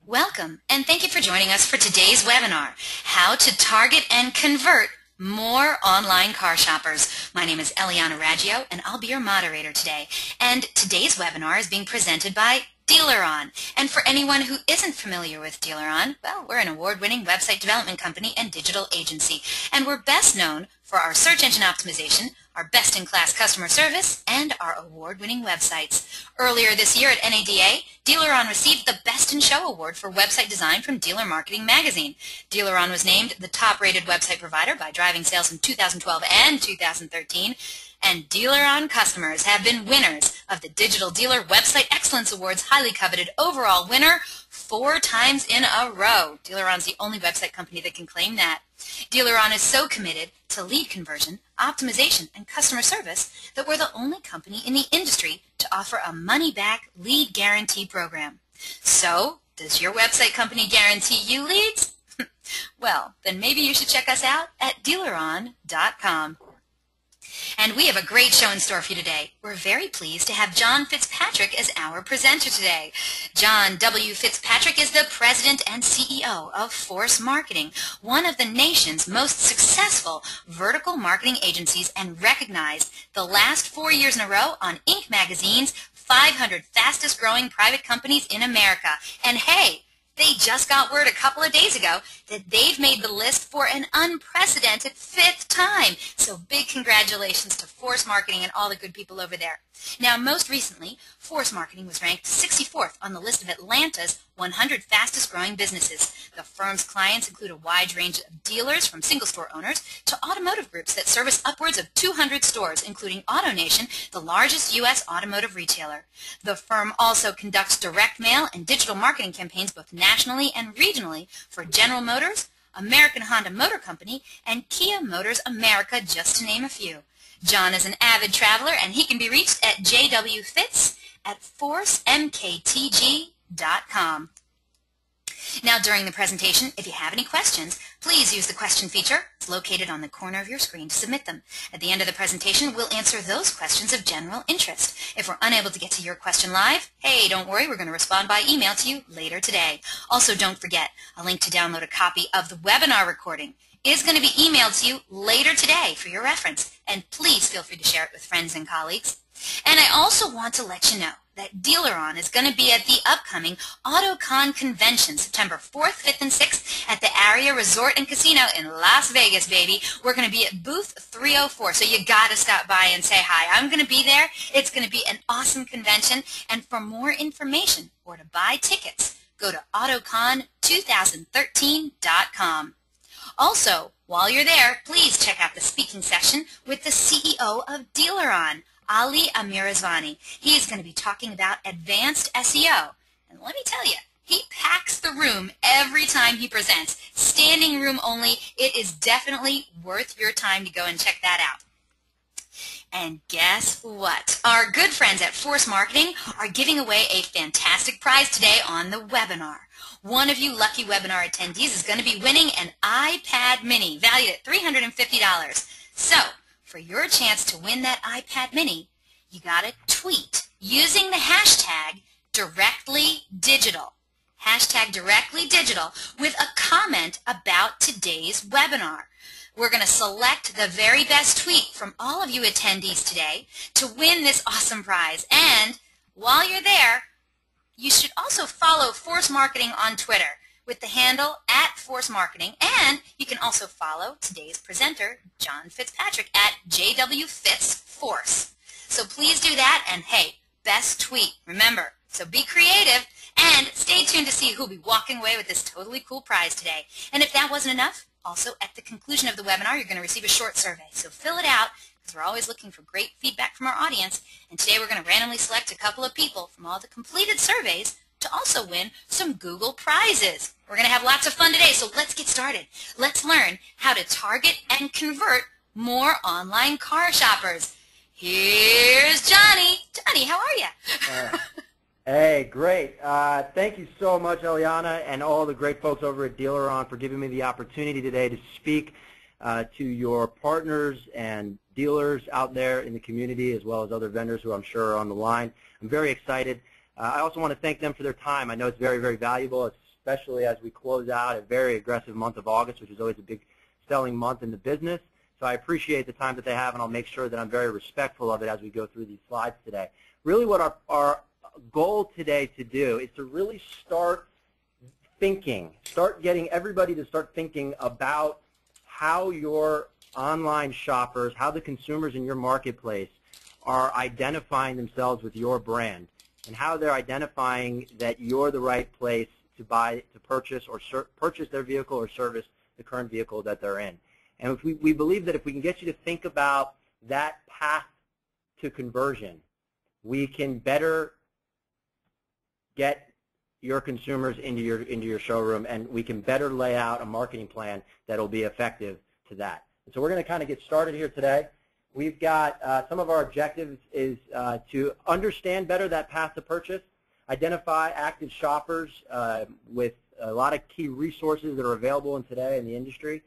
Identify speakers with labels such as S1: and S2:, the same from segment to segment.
S1: Welcome, and thank you for joining us for today's webinar, How to Target and Convert More Online Car Shoppers. My name is Eliana Raggio, and I'll be your moderator today. And today's webinar is being presented by Tailoring. And for anyone who isn't familiar with Tailoring, well, we're an award-winning website development company and digital agency, and we're best known for our search engine optimization, our best-in-class customer service, and our award-winning websites. Earlier this year at NADA, Tailoring received the Best in Show Award for website design from Dealer Marketing Magazine. Tailoring was named the top-rated website provider by Driving Sales in 2012 and 2013, and Tailoring customers have been winners of the Digital Dealer Website Excellence Awards highly coveted overall winner 4 times in a row. Tailoring's the only website company that can claim that. Tailoring is so committed to lead conversion, optimization, and customer service that we're the only company in the industry to offer a money-back lead guarantee program. So, does your website company guarantee you leads? Well, then maybe you should check us out at tailoring.com. And we have a great show in store for you today. We're very pleased to have John Fitzpatrick as our presenter today. John W. Fitzpatrick is the President and CEO of Force Marketing, one of the nation's most successful vertical marketing agencies, and recognized the last 4 years in a row on Inc. magazine's 500 fastest growing private companies in America. And hey, they just got word a couple of days ago that they've made the list for an unprecedented 5th time. So big congratulations to Force Marketing and all the good people over there. Now, most recently, Force Marketing was ranked 64th on the list of Atlanta's 100 fastest growing businesses. The firm's clients include a wide range of dealers, from single store owners to automotive groups that service upwards of 200 stores, including AutoNation, the largest U.S. automotive retailer. The firm also conducts direct mail and digital marketing campaigns both nationally and regionally for General Motors, American Honda Motor Company, and Kia Motors America, just to name a few. John is an avid traveler, and he can be reached at jwfitz@forcemktg.com. Now, during the presentation, if you have any questions, please use the question feature. It's located on the corner of your screen to submit them. At the end of the presentation, we'll answer those questions of general interest. If we're unable to get to your question live, hey, don't worry, we're going to respond by email to you later today. Also, don't forget, a link to download a copy of the webinar recording is going to be emailed to you later today for your reference, and please feel free to share it with friends and colleagues. And I also want to let you know that Tailoring is going to be at the upcoming AutoCon convention, September 4th, 5th, and 6th at the Aria Resort and Casino in Las Vegas, baby. We're going to be at booth 304, so you got to stop by and say hi. I'm going to be there. It's going to be an awesome convention, and for more information or to buy tickets, go to autocon2013.com. Also, while you're there, please check out the speaking session with the CEO of Tailoring, Ali Amirazvani. He's going to be talking about advanced SEO. And let me tell you, he packs the room every time he presents. Standing room only. It is definitely worth your time to go and check that out. And guess what? Our good friends at Force Marketing are giving away a fantastic prize today on the webinar. One of you lucky webinar attendees is going to be winning an iPad mini valued at $350. So, for your chance to win that iPad mini, you got to tweet using the hashtag #DirectlyDigital. Hashtag #DirectlyDigital with a comment about today's webinar. We're going to select the very best tweet from all of you attendees today to win this awesome prize. And while you're there, you should also follow Force Marketing on Twitter with the handle @ForceMarketing, and you can also follow today's presenter, John Fitzpatrick, at JWFitzForce. So please do that, and hey, best tweet, remember. So be creative, and stay tuned to see who'll be walking away with this totally cool prize today. And if that wasn't enough, also at the conclusion of the webinar, you're going to receive a short survey. So fill it out, because we're always looking for great feedback from our audience. And today we're going to randomly select a couple of people from all the completed surveys to also win some Google prizes. We're going to have lots of fun today, so let's get started. Let's learn how to target and convert more online car shoppers. Here's Johnny. Johnny, how are you?
S2: Hey, great. Thank you so much, Eliana, and all the great folks over at Tailoring for giving me the opportunity today to speak to your partners and dealers out there in the community, as well as other vendors who I'm sure are on the line. I'm very excited. I also want to thank them for their time. I know it's very, very valuable. It's especially as we close out a very aggressive month of August, which is always a big selling month in the business. So I appreciate the time that they have, and I'll make sure that I'm very respectful of it as we go through these slides today. Really what our goal today to do is to really start getting everybody to start thinking about how your online shoppers, how the consumers in your marketplace are identifying themselves with your brand, and how they're identifying that you're the right place to purchase or purchase their vehicle or service the current vehicle that they're in. And if we believe that if we can get you to think about that path to conversion, we can better get your consumers into your showroom, and we can better lay out a marketing plan that will be effective to that. And so we're going to kind of get started here today. We've got some of our objectives is to understand better that path to purchase, identify active shoppers with a lot of key resources that are available today in the industry,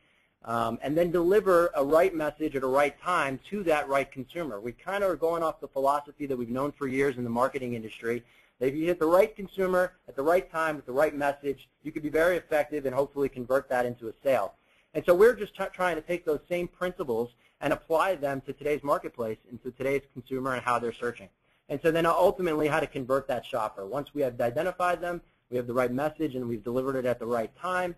S2: and then deliver a right message at a right time to that right consumer. We kind of are going off the philosophy that we've known for years in the marketing industry. If you hit the right consumer at the right time with the right message, you could be very effective and hopefully convert that into a sale. And so we're just trying to take those same principles and apply them to today's marketplace and to today's consumer and how they're searching. And so then ultimately how to convert that shopper. Once we have identified them, we have the right message, and we've delivered it at the right time,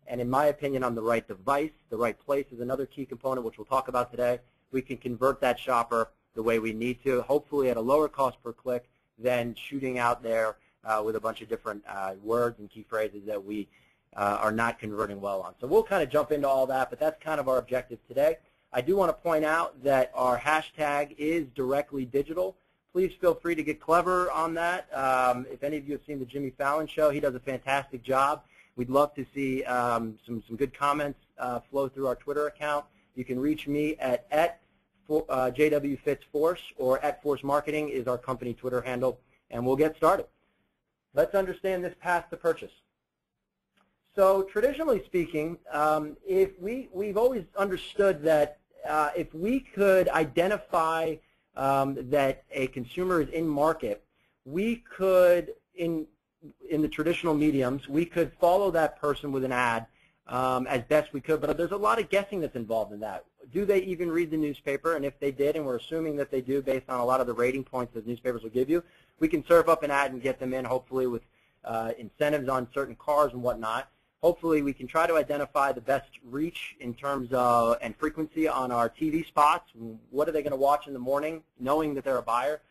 S2: and in my opinion on the right device, the right place is another key component which we'll talk about today. We can convert that shopper the way we need to, hopefully at a lower cost per click than shooting out there with a bunch of different words and key phrases that we are not converting well on. So we'll kind of jump into all that, but that's kind of our objective today. I do want to point out that our hashtag is directly digital. Please feel free to get clever on that. If any of you have seen the Jimmy Fallon show, he does a fantastic job. We'd love to see some good comments flow through our Twitter account. You can reach me at JWFitzForce, or @Force Marketing is our company Twitter handle, and we'll get started. Let's understand this path to purchase. So traditionally speaking, we've always understood that if we could identify that a consumer is in market, we could, in the traditional mediums, we could follow that person with an ad as best we could, but there's a lot of guessing that's involved in that. Do they even read the newspaper? And if they did, and we're assuming that they do based on a lot of the rating points that newspapers will give you, we can serve up an ad and get them in, hopefully with incentives on certain cars and whatnot. Hopefully we can try to identify the best reach in terms of and frequency on our TV spots. What are they going to watch in the morning, knowing that they're a buyer?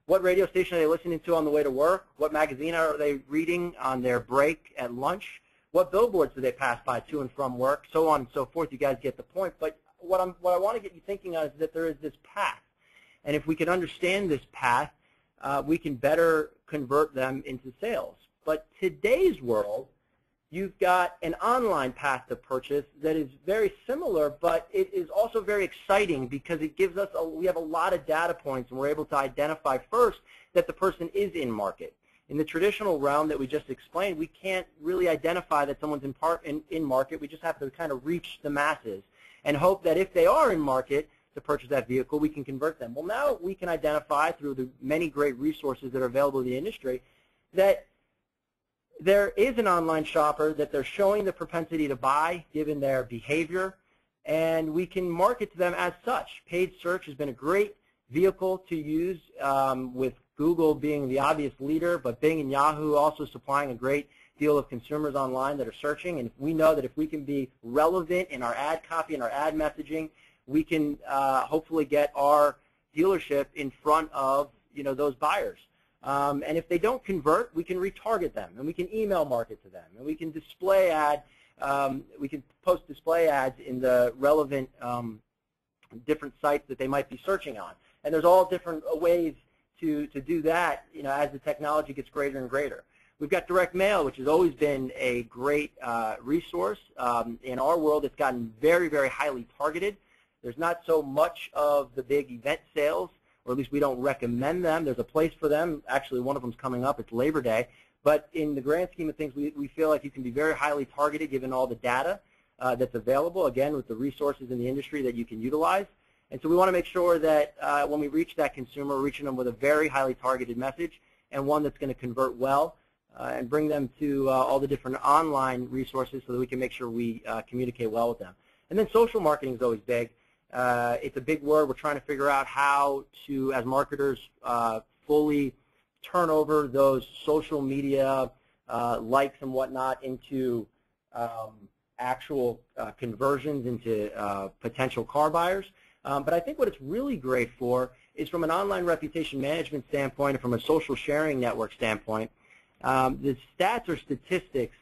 S2: What radio station are they listening to on the way to work? What magazine are they reading on their break at lunch? What billboards do they pass by to and from work? So on and so forth. You guys get the point. But what I want to get you thinking on is that there is this path. And if we can understand this path, we can better convert them into sales. But today's world, you've got an online path to purchase that is very similar, but it is also very exciting because it gives us we have a lot of data points, and we're able to identify first that the person is in market. In the traditional realm that we just explained, we can't really identify that someone's in market. We just have to kind of reach the masses and hope that if they are in market to purchase that vehicle, we can convert them. Well, now we can identify through the many great resources that are available in the industry that there is an online shopper, that they're showing the propensity to buy given their behavior, and we can market to them as such. Paid search has been a great vehicle to use, with Google being the obvious leader, but Bing and Yahoo also supplying a great deal of consumers online that are searching. And we know that if we can be relevant in our ad copy and our ad messaging, we can hopefully get our dealership in front of those buyers. And if they don't convert, we can retarget them, and we can email market to them, and we can display we can post display ads in the relevant different sites that they might be searching on. And there's all different ways to do that, as the technology gets greater and greater. We've got direct mail, which has always been a great resource. In our world, it's gotten very, very highly targeted. There's not so much of the big event sales, or at least we don't recommend them. There's a place for them. Actually, one of them's coming up. It's Labor Day. But in the grand scheme of things, we feel like you can be very highly targeted given all the data that's available, again, with the resources in the industry that you can utilize. And so we want to make sure that when we reach that consumer, we're reaching them with a very highly targeted message and one that's going to convert well. and bring them to all the different online resources so that we can make sure we communicate well with them. And then social marketing is always big. It's a big word. We're trying to figure out how to, as marketers, fully turn over those social media likes and whatnot into actual conversions into potential car buyers. But I think what it's really great for is from an online reputation management standpoint and from a social sharing network standpoint, the stats or statistics,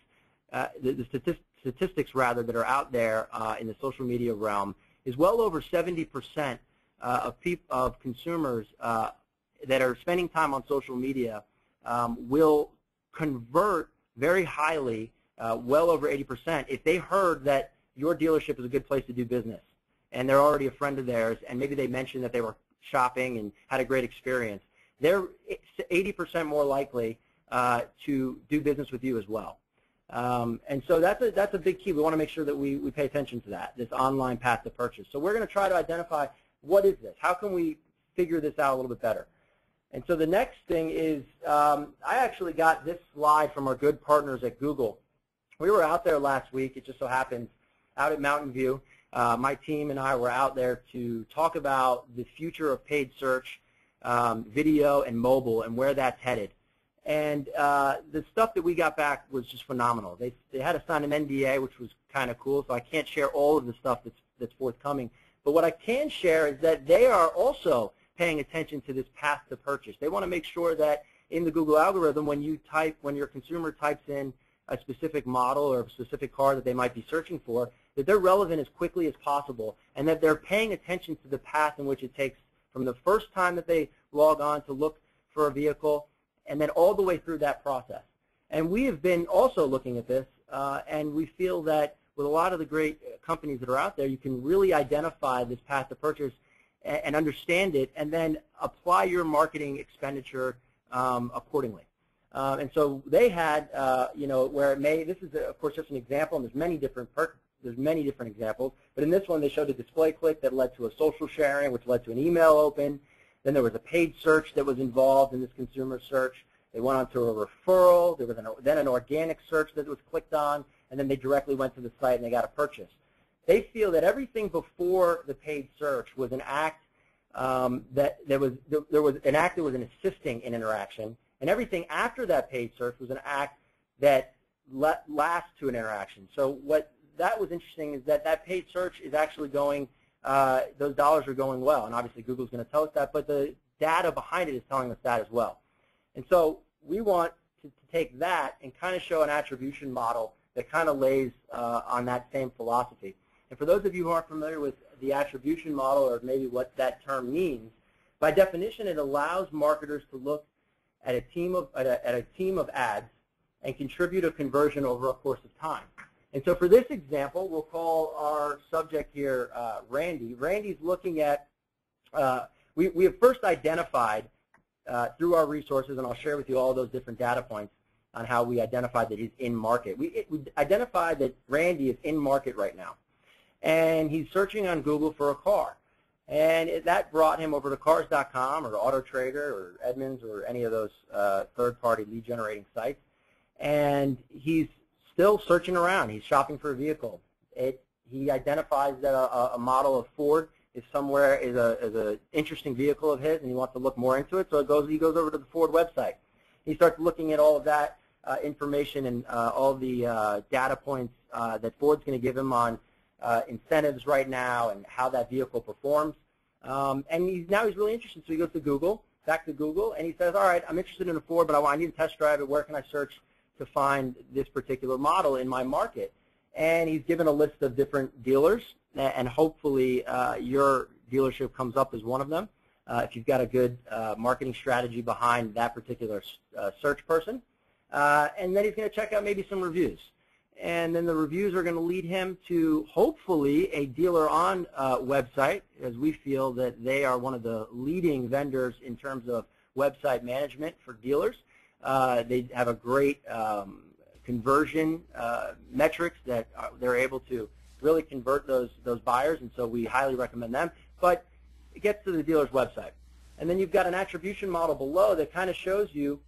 S2: statistics rather, that are out there in the social media realm is well over 70% of consumers that are spending time on social media will convert very highly, well over 80%, if they heard that your dealership is a good place to do business and they're already a friend of theirs and maybe they mentioned that they were shopping and had a great experience. They're 80% more likely to do business with you as well. And so that's a big key. We want to make sure that we pay attention to that, this online path to purchase. So we're going to try to identify, what is this? How can we figure this out a little bit better? And so the next thing is, I actually got this slide from our good partners at Google. We were out there last week, it just so happens, out at Mountain View. My team and I were out there to talk about the future of paid search, video, and mobile, and where that's headed. And the stuff that we got back was just phenomenal. They had us sign an NDA, which was kind of cool, so I can't share all of the stuff that's forthcoming. But what I can share is that they are also paying attention to this path to purchase. They want to make sure that in the Google algorithm, when your consumer types in a specific model or a specific car that they might be searching for, that they're relevant as quickly as possible, and that they're paying attention to the path in which it takes from the first time that they log on to look for a vehicle, and then all the way through that process. And we have been also looking at this, and we feel that with a lot of the great companies that are out there, you can really identify this path to purchase and understand it, and then apply your marketing expenditure accordingly. And so they had, where it may, this is of course just an example, and there's many different examples, but in this one they showed a display click that led to a social sharing, which led to an email open. Then there was a paid search that was involved in this consumer search. They went on to a referral. There was then an organic search that was clicked on, and then they directly went to the site and they got a purchase. They feel that everything before the paid search was an act there was an act that was an assisting in interaction, and everything after that paid search was an act that lasts to an interaction. So what that was interesting is that paid search is actually going, those dollars are going well, and obviously Google's going to tell us that, but the data behind it is telling us that as well. And so we want to take that and kind of show an attribution model that kind of lays on that same philosophy. And for those of you who aren't familiar with the attribution model, or maybe what that term means, by definition it allows marketers to look at a team of ads and contribute a conversion over a course of time. And so for this example, we'll call our subject here Randy. Randy's looking at, we have first identified through our resources, and I'll share with you all those different data points on how we identified that he's in market. We identified that Randy is in market right now, and he's searching on Google for a car. And that brought him over to cars.com or AutoTrader or Edmunds or any of those third-party lead-generating sites. And he's still searching around. He's shopping for a vehicle. He identifies that a model of Ford is somewhere, is an interesting vehicle of his, and he wants to look more into it. So he goes over to the Ford website. He starts looking at all of that information and all the data points that Ford's going to give him on incentives right now and how that vehicle performs. And now he's really interested, so he goes to back to Google, and he says, all right, I'm interested in a Ford, but I need to test drive it. Where can I search to find this particular model in my market? And he's given a list of different dealers, and hopefully your dealership comes up as one of them if you've got a good marketing strategy behind that particular search person. And then he's going to check out maybe some reviews. And then the reviews are going to lead him to hopefully a dealer on website, as we feel that they are one of the leading vendors in terms of website management for dealers. They have a great conversion metrics that they're able to really convert those buyers, and so we highly recommend them. But it gets to the dealer's website. And then you've got an attribution model below that kind of shows you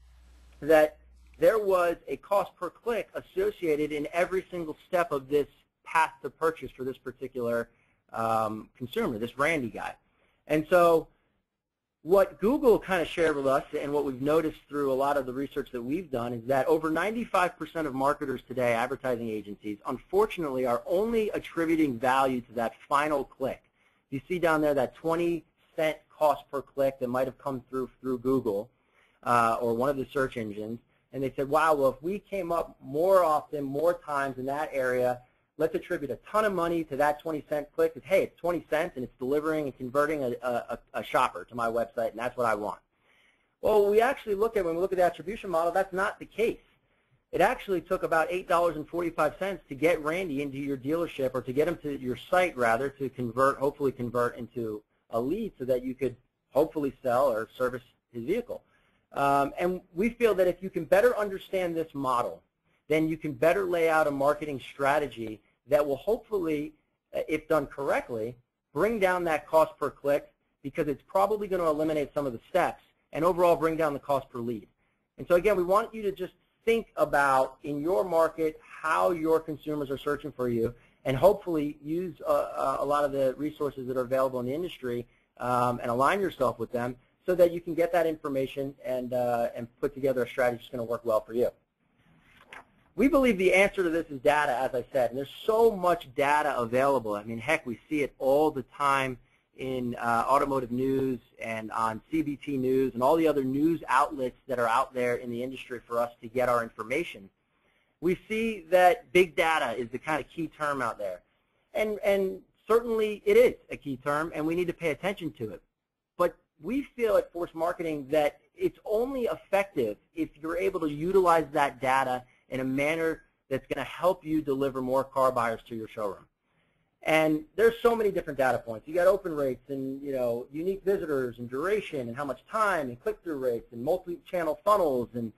S2: that there was a cost per click associated in every single step of this path to purchase for this particular consumer, this Randy guy. And so what Google kind of shared with us, and what we've noticed through a lot of the research that we've done, is that over 95% of marketers today, advertising agencies, unfortunately are only attributing value to that final click. You see down there that 20-cent cost per click that might have come through Google or one of the search engines, and they said, wow, well, if we came up more often, more times in that area, let's attribute a ton of money to that 20-cent click. Because, hey, it's 20 cents and it's delivering and converting a shopper to my website, and that's what I want. Well, we actually look at, when we look at the attribution model, that's not the case. It actually took about $8.45 to get Randy into your dealership, or to get him to your site, rather, to convert, hopefully convert into a lead so that you could hopefully sell or service his vehicle. And we feel that if you can better understand this model, then you can better lay out a marketing strategy that will hopefully, if done correctly, bring down that cost per click, because it's probably going to eliminate some of the steps and overall bring down the cost per lead. And so again, we want you to just think about, in your market, how your consumers are searching for you, and hopefully use a lot of the resources that are available in the industry and align yourself with them so that you can get that information and put together a strategy that's going to work well for you. We believe the answer to this is data, as I said, and there's so much data available. I mean, heck, we see it all the time in automotive news and on CBT News and all the other news outlets that are out there in the industry for us to get our information. We see that big data is the kind of key term out there. And certainly it is a key term, and we need to pay attention to it. But we feel at Force Marketing that it's only effective if you're able to utilize that data in a manner that's going to help you deliver more car buyers to your showroom. And there's so many different data points. You got open rates and, you know, unique visitors and duration and how much time and click-through rates and multi-channel funnels and,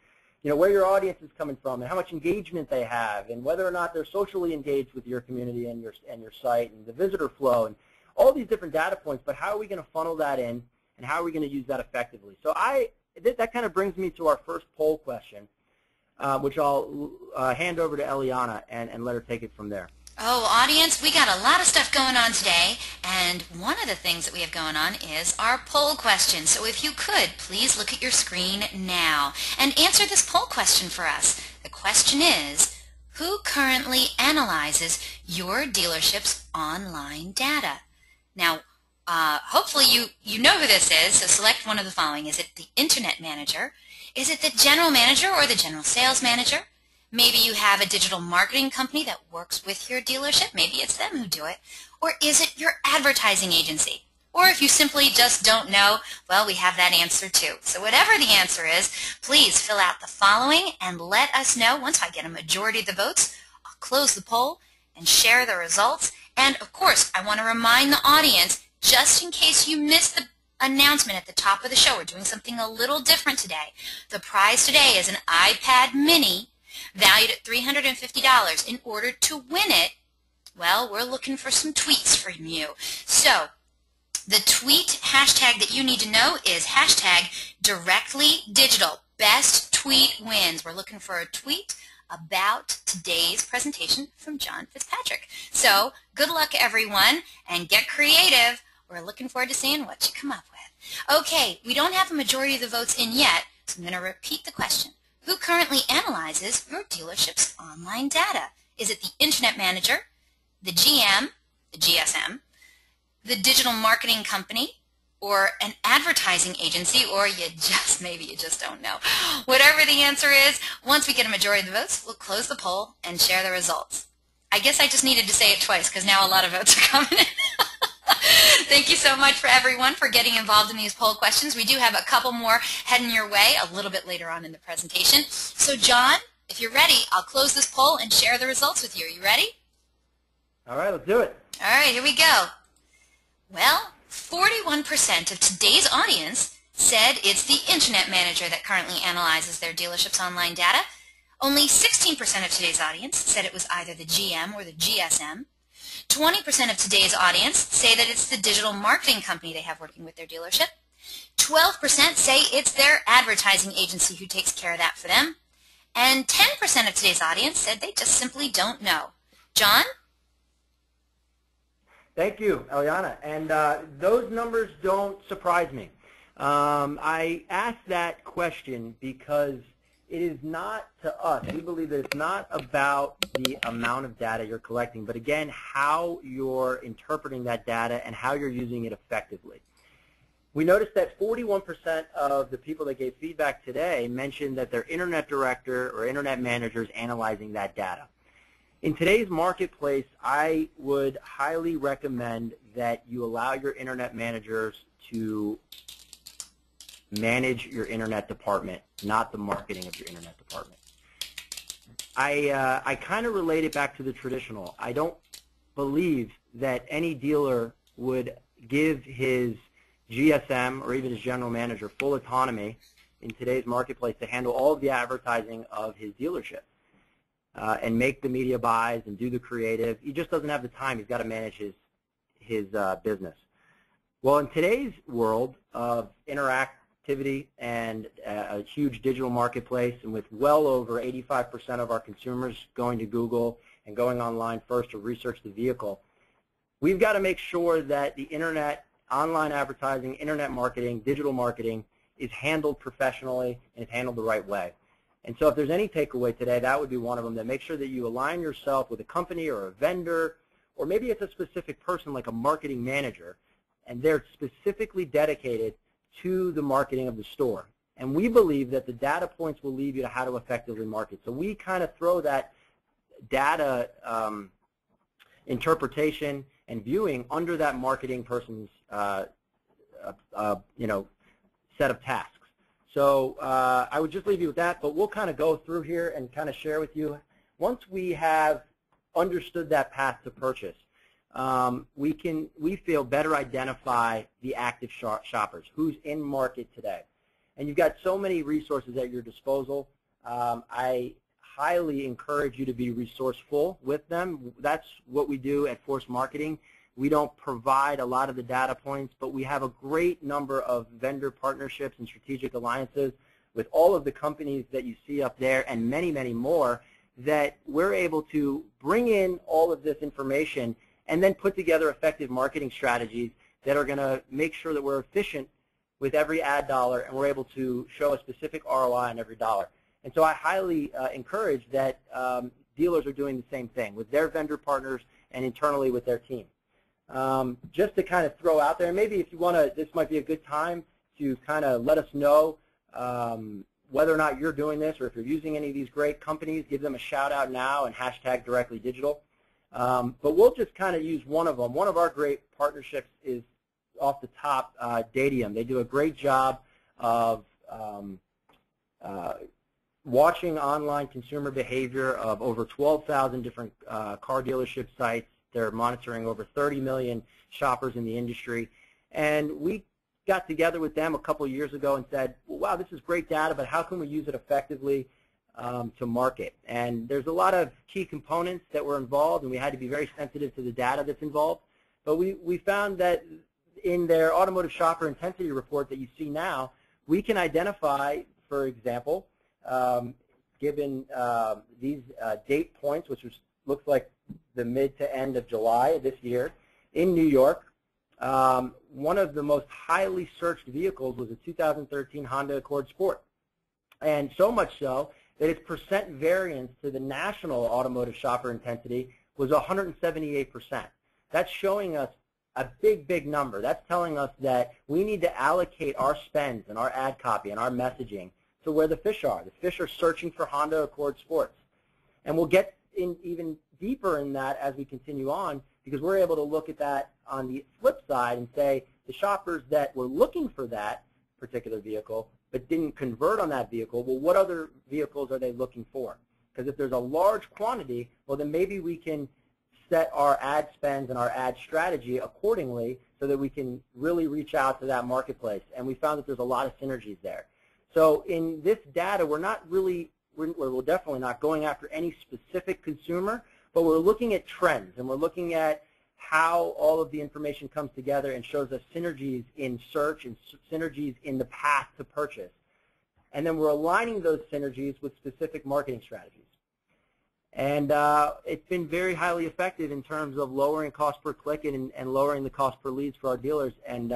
S2: you know, where your audience is coming from and how much engagement they have and whether or not they're socially engaged with your community and your site and the visitor flow and all these different data points. But how are we going to funnel that in, and how are we going to use that effectively? So that kind of brings me to our first poll question, which I'll hand over to Eliana and let her take it from there.
S1: Oh, audience, we got a lot of stuff going on today, and one of the things that we have going on is our poll question. So if you could, please look at your screen now and answer this poll question for us. The question is, who currently analyzes your dealership's online data? Now, hopefully you know who this is, so select one of the following. Is it the Internet Manager? Is it the General Manager or the General Sales Manager? Maybe you have a digital marketing company that works with your dealership. Maybe it's them who do it. Or is it your advertising agency? Or if you simply just don't know, well, we have that answer too. So whatever the answer is, please fill out the following and let us know. Once I get a majority of the votes, I'll close the poll and share the results. And of course, I want to remind the audience, just in case you missed the announcement at the top of the show, we're doing something a little different today. The prize today is an iPad mini valued at $350. In order to win it, well, we're looking for some tweets from you. So the tweet hashtag that you need to know is hashtag directlydigital. Best tweet wins. We're looking for a tweet about today's presentation from John Fitzpatrick. So good luck, everyone, and get creative. We're looking forward to seeing what you come up with. Okay, we don't have a majority of the votes in yet, so I'm going to repeat the question. Who currently analyzes your dealership's online data? Is it the Internet Manager, the GM, the GSM, the digital marketing company, or an advertising agency, or maybe you just don't know? Whatever the answer is, once we get a majority of the votes, we'll close the poll and share the results. I guess I just needed to say it twice because now a lot of votes are coming in. Thank you so much for everyone for getting involved in these poll questions. We do have a couple more heading your way a little bit later on in the presentation. So John, if you're ready, I'll close this poll and share the results with you. Are you ready?
S2: All right, let's do it.
S1: All right, here we go. Well, 41% of today's audience said it's the Internet Manager that currently analyzes their dealership's online data. Only 16% of today's audience said it was either the GM or the GSM. 20% of today's audience say that it's the digital marketing company they have working with their dealership. 12% say it's their advertising agency who takes care of that for them. And 10% of today's audience said they just simply don't know. John?
S2: Thank you, Eliana. And those numbers don't surprise me. I asked that question because it is not to us. We believe that it's not about the amount of data you're collecting, but again, how you're interpreting that data and how you're using it effectively. We noticed that 41% of the people that gave feedback today mentioned that their internet director or internet manager is analyzing that data. In today's marketplace, I would highly recommend that you allow your internet managers to manage your internet department, not the marketing of your internet department. I kind of relate it back to the traditional. I don't believe that any dealer would give his GSM or even his general manager full autonomy in today's marketplace to handle all of the advertising of his dealership and make the media buys and do the creative. He just doesn't have the time. He's got to manage his business. Well, in today's world of interactivity and a huge digital marketplace, and with well over 85% of our consumers going to Google and going online first to research the vehicle, we've got to make sure that the internet, online advertising, internet marketing, digital marketing is handled professionally and is handled the right way. And so if there's any takeaway today, that would be one of them, that make sure that you align yourself with a company or a vendor, or maybe it's a specific person like a marketing manager, and they're specifically dedicated to the marketing of the store. And we believe that the data points will lead you to how to effectively market. So we kind of throw that data interpretation and viewing under that marketing person's set of tasks. So I would just leave you with that, but we'll kind of go through here and kind of share with you. Once we have understood that path to purchase, we feel better identify the active shoppers, who's in market today. And you've got so many resources at your disposal. I highly encourage you to be resourceful with them. That's what we do at Force Marketing. We don't provide a lot of the data points, but we have a great number of vendor partnerships and strategic alliances with all of the companies that you see up there and many, many more, that we're able to bring in all of this information and then put together effective marketing strategies that are going to make sure that we're efficient with every ad dollar and we're able to show a specific ROI on every dollar. And so I highly encourage that dealers are doing the same thing with their vendor partners and internally with their team. Just to kind of throw out there, maybe if you want to, this might be a good time to kind of let us know whether or not you're doing this, or if you're using any of these great companies, give them a shout out now and hashtag Directly Digital. But we'll just kind of use one of them. One of our great partnerships is off the top, Dadium. They do a great job of watching online consumer behavior of over 12,000 different car dealership sites. They're monitoring over 30 million shoppers in the industry. And we got together with them a couple of years ago and said, well, wow, this is great data, but how can we use it effectively to market? And there's a lot of key components that were involved, and we had to be very sensitive to the data that's involved. But we found that in their automotive shopper intensity report that you see now, we can identify, for example, given these date points, which looks like the mid to end of July of this year, in New York, one of the most highly searched vehicles was a 2013 Honda Accord Sport. And so much so that its percent variance to the national automotive shopper intensity was 178%. That's showing us a big, big number. That's telling us that we need to allocate our spends and our ad copy and our messaging to where the fish are. The fish are searching for Honda Accord Sports. And we'll get in even deeper in that as we continue on, because we're able to look at that on the flip side and say the shoppers that were looking for that particular vehicle but didn't convert on that vehicle, well, what other vehicles are they looking for? Because if there's a large quantity, well, then maybe we can set our ad spends and our ad strategy accordingly so that we can really reach out to that marketplace. And we found that there's a lot of synergies there. So in this data, we're definitely not going after any specific consumer, but we're looking at trends, and we're looking at how all of the information comes together and shows us synergies in search and synergies in the path to purchase. and then we're aligning those synergies with specific marketing strategies. And it's been very highly effective in terms of lowering cost per click and lowering the cost per leads for our dealers. And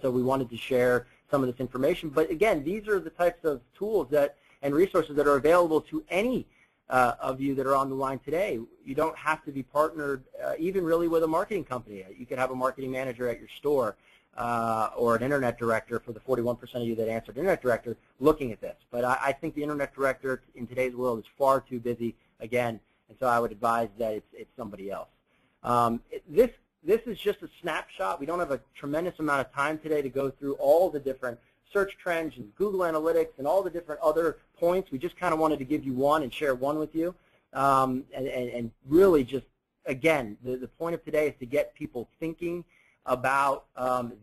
S2: so we wanted to share some of this information. But again, these are the types of tools and resources that are available to any of you that are on the line today. You don't have to be partnered even really with a marketing company. You could have a marketing manager at your store or an internet director for the 41% of you that answered internet director looking at this. But I think the internet director in today's world is far too busy, again, and so I would advise that it's somebody else. This is just a snapshot. We don't have a tremendous amount of time today to go through all the different search trends and Google Analytics and all the different other points. We just kind of wanted to give you one and share one with you. And really just, again, the point of today is to get people thinking about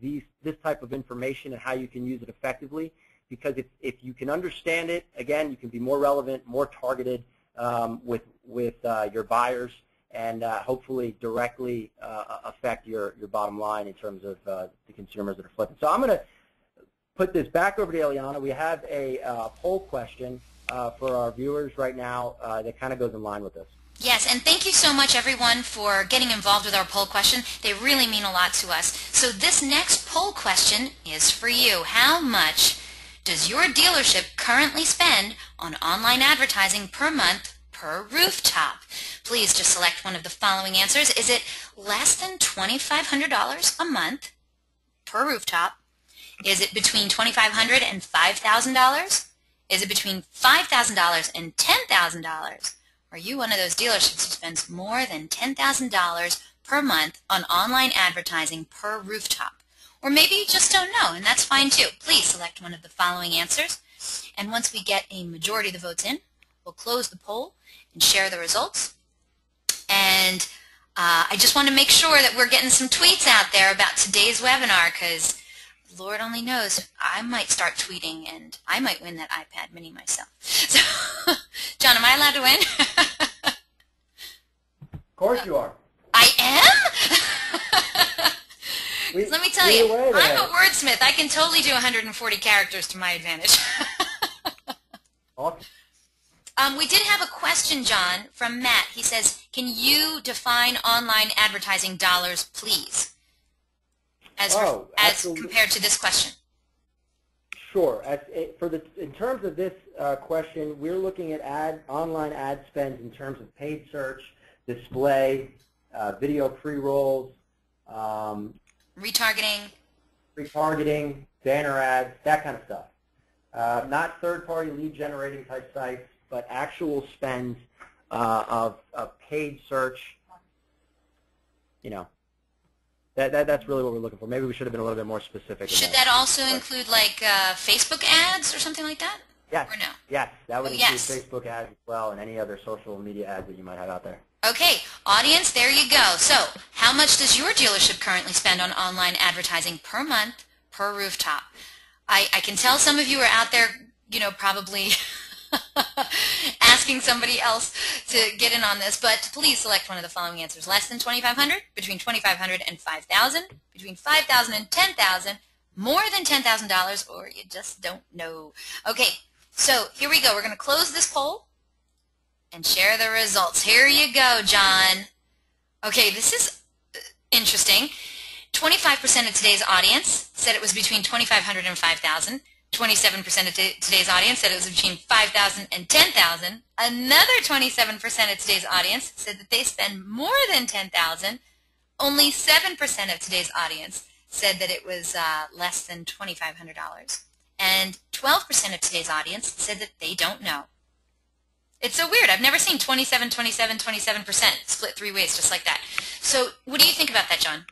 S2: this type of information and how you can use it effectively. Because if you can understand it, again, you can be more relevant, more targeted with your buyers, and hopefully directly affect your bottom line in terms of the consumers that are flipping. So I'm going to put this back over to Eliana. We have a poll question for our viewers right now that kind of goes in line with this.
S1: Yes, and thank you so much, everyone, for getting involved with our poll question. They really mean a lot to us. So this next poll question is for you. How much does your dealership currently spend on online advertising per month per rooftop? Please just select one of the following answers. Is it less than $2,500 a month per rooftop? Is it between $2,500 and $5,000? Is it between $5,000 and $10,000? Are you one of those dealerships who spends more than $10,000 per month on online advertising per rooftop? Or maybe you just don't know, and that's fine too. Please select one of the following answers. And once we get a majority of the votes in, we'll close the poll and share the results. And I just want to make sure that we're getting some tweets out there about today's webinar, because Lord only knows, I might start tweeting and I might win that iPad mini myself. So, John, am I allowed to win?
S2: Of course you are.
S1: I am? Let me tell you, I'm a wordsmith. I can totally do 140 characters to my advantage.
S2: Awesome.
S1: We did have a question, John, from Matt. He says, can you define online advertising dollars, please? As compared to this question.
S2: Sure. In terms of this question, we're looking at online ad spend in terms of paid search, display, video pre-rolls,
S1: retargeting,
S2: banner ads, that kind of stuff. Not third-party lead generating type sites, but actual spend of paid search. That's really what we're looking for. Maybe we should have been a little bit more specific.
S1: Should that also include like Facebook ads or something like that?
S2: Yes.
S1: Or no?
S2: Yes, that would include Facebook ads as well, and any other social media ads that you might have out there.
S1: Okay, audience, there you go. So, how much does your dealership currently spend on online advertising per month per rooftop? I can tell some of you are out there, probably asking somebody else to get in on this, but please select one of the following answers. Less than $2,500, between $2,500 and $5,000, between $5,000 and $10,000, more than $10,000, or you just don't know. Okay, so here we go. We're going to close this poll and share the results. Here you go, John. Okay, this is interesting. 25% of today's audience said it was between $2,500 and $5,000. 27% of today's audience said it was between $5,000 and $10,000. Another 27% of today's audience said that they spend more than $10,000. Only 7% of today's audience said that it was less than $2,500. And 12% of today's audience said that they don't know. It's so weird. I've never seen 27, 27, 27% split three ways just like that. So what do you think about that, John?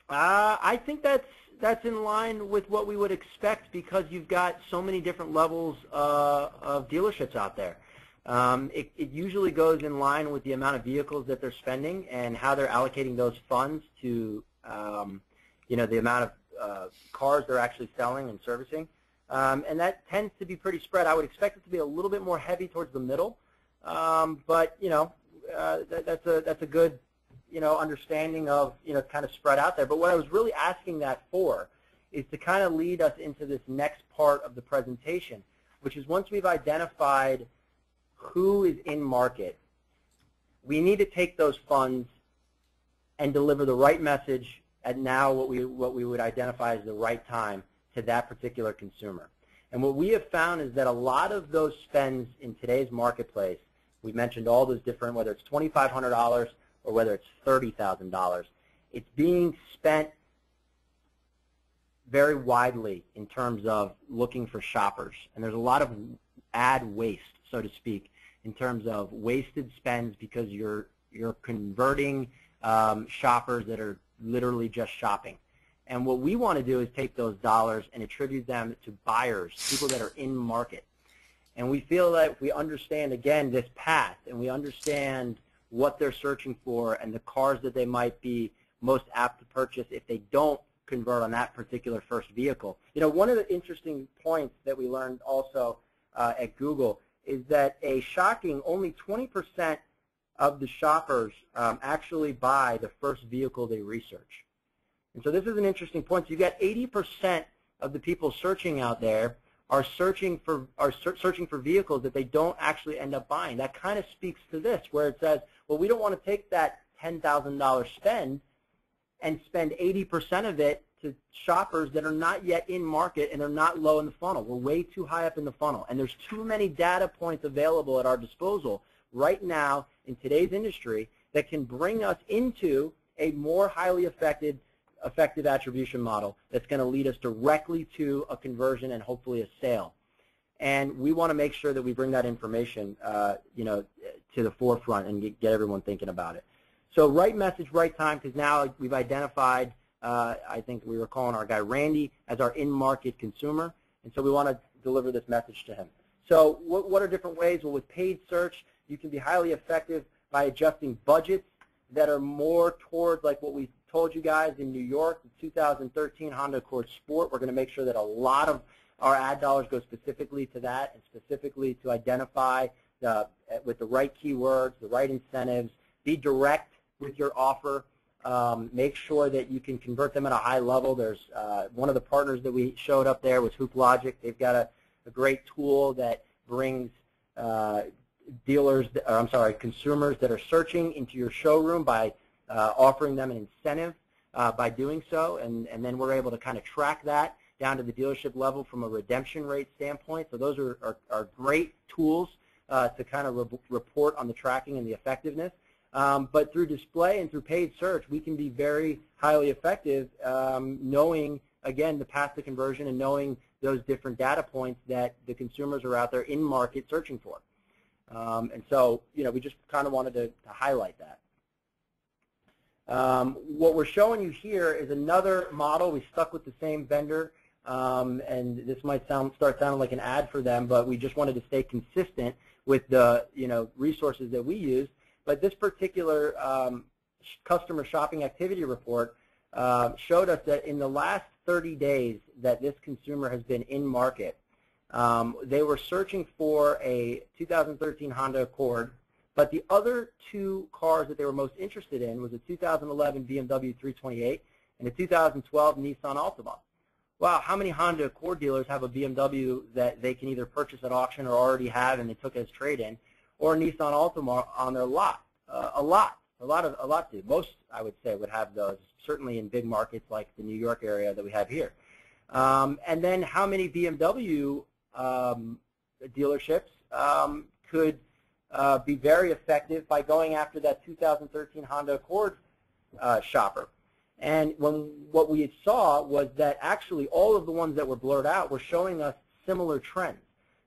S2: I think that's in line with what we would expect, because you've got so many different levels of dealerships out there. It usually goes in line with the amount of vehicles that they're spending and how they're allocating those funds to the amount of cars they're actually selling and servicing. And that tends to be pretty spread. I would expect it to be a little bit more heavy towards the middle, but that's a good understanding of kind of spread out there. But what I was really asking that for is to kind of lead us into this next part of the presentation, which is once we've identified who is in market, we need to take those funds and deliver the right message at now what we would identify as the right time to that particular consumer. And what we have found is that a lot of those spends in today's marketplace, we mentioned all those different, whether it's $2,500 or whether it's $30,000, it's being spent very widely in terms of looking for shoppers. And there's a lot of ad waste, so to speak, in terms of wasted spends because you're converting shoppers that are literally just shopping. And what we want to do is take those dollars and attribute them to buyers, people that are in market. And we feel that if we understand, again, this path, and we understand what they're searching for and the cars that they might be most apt to purchase if they don't convert on that particular first vehicle. You know, one of the interesting points that we learned also at Google is that a shocking only 20% of the shoppers actually buy the first vehicle they research. And so this is an interesting point. So you've got 80% of the people searching out there are searching for vehicles that they don't actually end up buying. That kind of speaks to this, where it says, well, we don't want to take that $10,000 spend and spend 80% of it to shoppers that are not yet in market and they're not low in the funnel. We're way too high up in the funnel, and there's too many data points available at our disposal right now in today's industry that can bring us into a more highly effective attribution model that's going to lead us directly to a conversion and hopefully a sale. And we want to make sure that we bring that information you know, to the forefront and get everyone thinking about it. So right message, right time, because now we've identified, I think we were calling our guy Randy as our in-market consumer, and so we want to deliver this message to him. So what are different ways? Well, with paid search, you can be highly effective by adjusting budgets that are more towards like what we told you guys in New York, the 2013 Honda Accord Sport. We're going to make sure that a lot of our ad dollars go specifically to that and specifically to identify with the right keywords, the right incentives, be direct with your offer, make sure that you can convert them at a high level. There's one of the partners that we showed up there was HoopLogic. They've got a great tool that brings consumers that are searching into your showroom by offering them an incentive by doing so, and then we're able to kind of track that down to the dealership level from a redemption rate standpoint. So those are great tools to kind of report on the tracking and the effectiveness. But through display and through paid search, we can be very highly effective knowing, again, the path to conversion and knowing those different data points that the consumers are out there in market searching for. And so, you know, we just kind of wanted to highlight that. What we're showing you here is another model. We stuck with the same vendor, and this might start sounding like an ad for them, but we just wanted to stay consistent with the resources that we use. But this particular customer shopping activity report showed us that in the last 30 days that this consumer has been in market, they were searching for a 2013 Honda Accord, but the other two cars that they were most interested in was a 2011 BMW 328 and a 2012 Nissan Altima. Wow, how many Honda Accord dealers have a BMW that they can either purchase at auction or already have and they took as trade-in, or a Nissan Altima on their lot? A lot do. Most, I would say, would have those, certainly in big markets like the New York area that we have here. And then how many BMW dealerships could be very effective by going after that 2013 Honda Accord shopper? And what we saw was that actually all of the ones that were blurred out were showing us similar trends.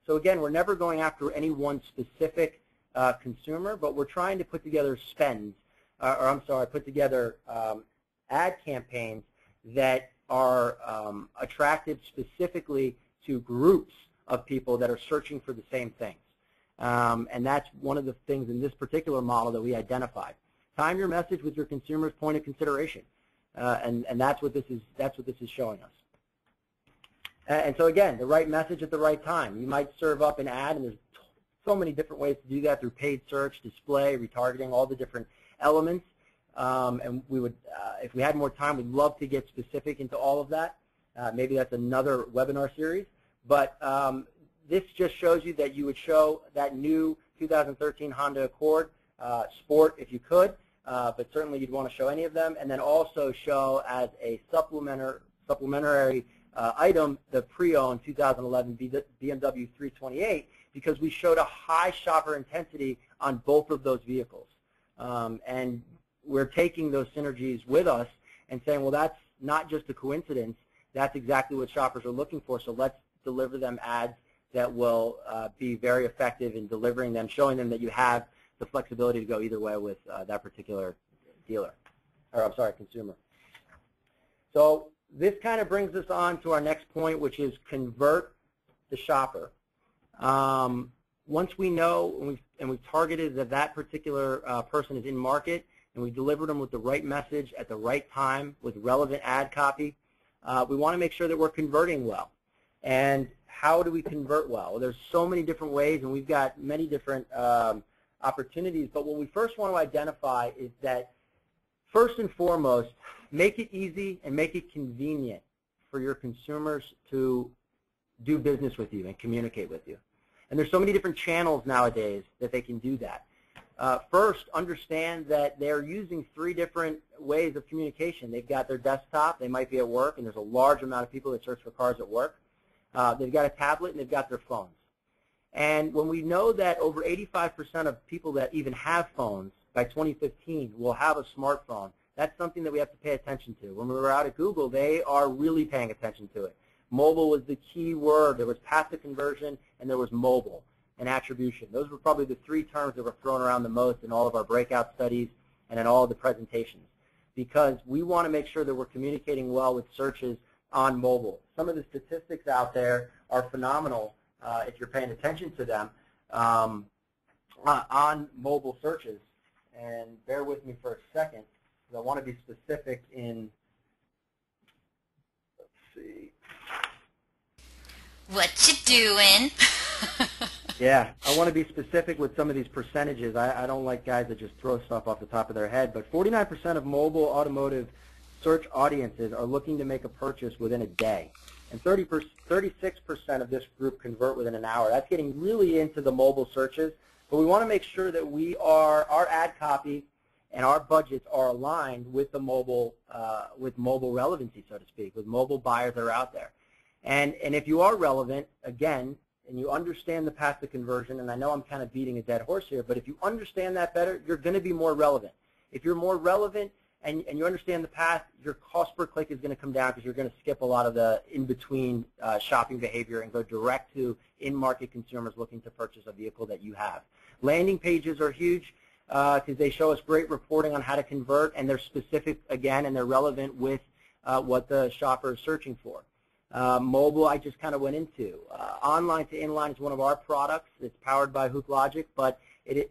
S2: So again, we're never going after any one specific consumer, but we're trying to put together put together ad campaigns that are attractive specifically to groups of people that are searching for the same things. And that's one of the things in this particular model that we identified. Time your message with your consumer's point of consideration, and that's what this is showing us. And so again, the right message at the right time. You might serve up an ad, and there's so many different ways to do that through paid search, display, retargeting, all the different elements. And we would, if we had more time, we'd love to get specific into all of that. Maybe that's another webinar series. But this just shows you that you would show that new 2013 Honda Accord Sport if you could, but certainly you'd want to show any of them, and then also show as a supplementary item the pre-owned 2011 BMW 328, because we showed a high shopper intensity on both of those vehicles. And we're taking those synergies with us and saying, well, that's not just a coincidence. That's exactly what shoppers are looking for, so let's deliver them ads that will be very effective in delivering them, showing them that you have the flexibility to go either way with that particular dealer, or I'm sorry, consumer. So this kind of brings us on to our next point, which is convert the shopper. Once we know and we've targeted that that particular person is in market, and we delivered them with the right message at the right time with relevant ad copy, we want to make sure that we're converting well. And how do we convert well? Well, there's so many different ways, and we've got many different opportunities. But what we first want to identify is that, first and foremost, make it easy and make it convenient for your consumers to do business with you and communicate with you. And there's so many different channels nowadays that they can do that. First, understand that they're using 3 different ways of communication. They've got their desktop, they might be at work, and there's a large amount of people that search for cars at work. They've got a tablet, and they've got their phones. And when we know that over 85% of people that even have phones by 2015 will have a smartphone, that's something that we have to pay attention to. When we were out at Google, they are really paying attention to it. Mobile was the key word. There was passive conversion, and there was mobile and attribution. Those were probably the 3 terms that were thrown around the most in all of our breakout studies and in all of the presentations, because we want to make sure that we're communicating well with searches on mobile. Some of the statistics out there are phenomenal if you're paying attention to them on mobile searches. And bear with me for a second, because I want to be specific in, let's see.
S1: What you doing?
S2: Yeah, I want to be specific with some of these percentages. I don't like guys that just throw stuff off the top of their head, but 49% of mobile automotive search audiences are looking to make a purchase within a day. And 36% of this group convert within an hour. That's getting really into the mobile searches, but we want to make sure that our ad copy and our budgets are aligned with the mobile relevancy, so to speak, with mobile buyers that are out there. And if you are relevant, again, and you understand the path to conversion, and I know I'm kind of beating a dead horse here, but if you understand that better, you're going to be more relevant. If you're more relevant and you understand the path, your cost per click is going to come down, because you're going to skip a lot of the in-between shopping behavior and go direct to in-market consumers looking to purchase a vehicle that you have. Landing pages are huge because they show us great reporting on how to convert, and they're specific, again, and they're relevant with what the shopper is searching for. Mobile, I just kind of went into. Online to inline is one of our products. It's powered by Hook Logic, but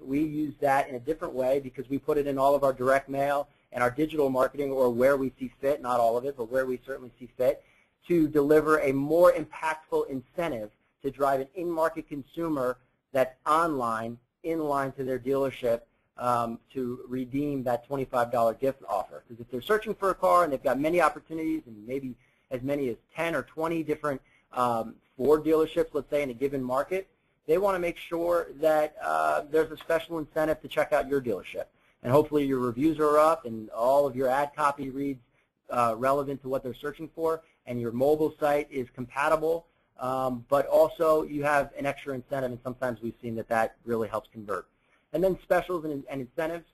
S2: we use that in a different way because we put it in all of our direct mail and our digital marketing, or where we see fit, not all of it, but where we certainly see fit, to deliver a more impactful incentive to drive an in-market consumer that's online, in line to their dealership, to redeem that $25 gift offer. Because if they're searching for a car and they've got many opportunities, and maybe as many as 10 or 20 different Ford dealerships, let's say, in a given market, they want to make sure that there's a special incentive to check out your dealership. And hopefully your reviews are up and all of your ad copy reads relevant to what they're searching for, and your mobile site is compatible, but also you have an extra incentive, and sometimes we've seen that really helps convert. And then specials and incentives,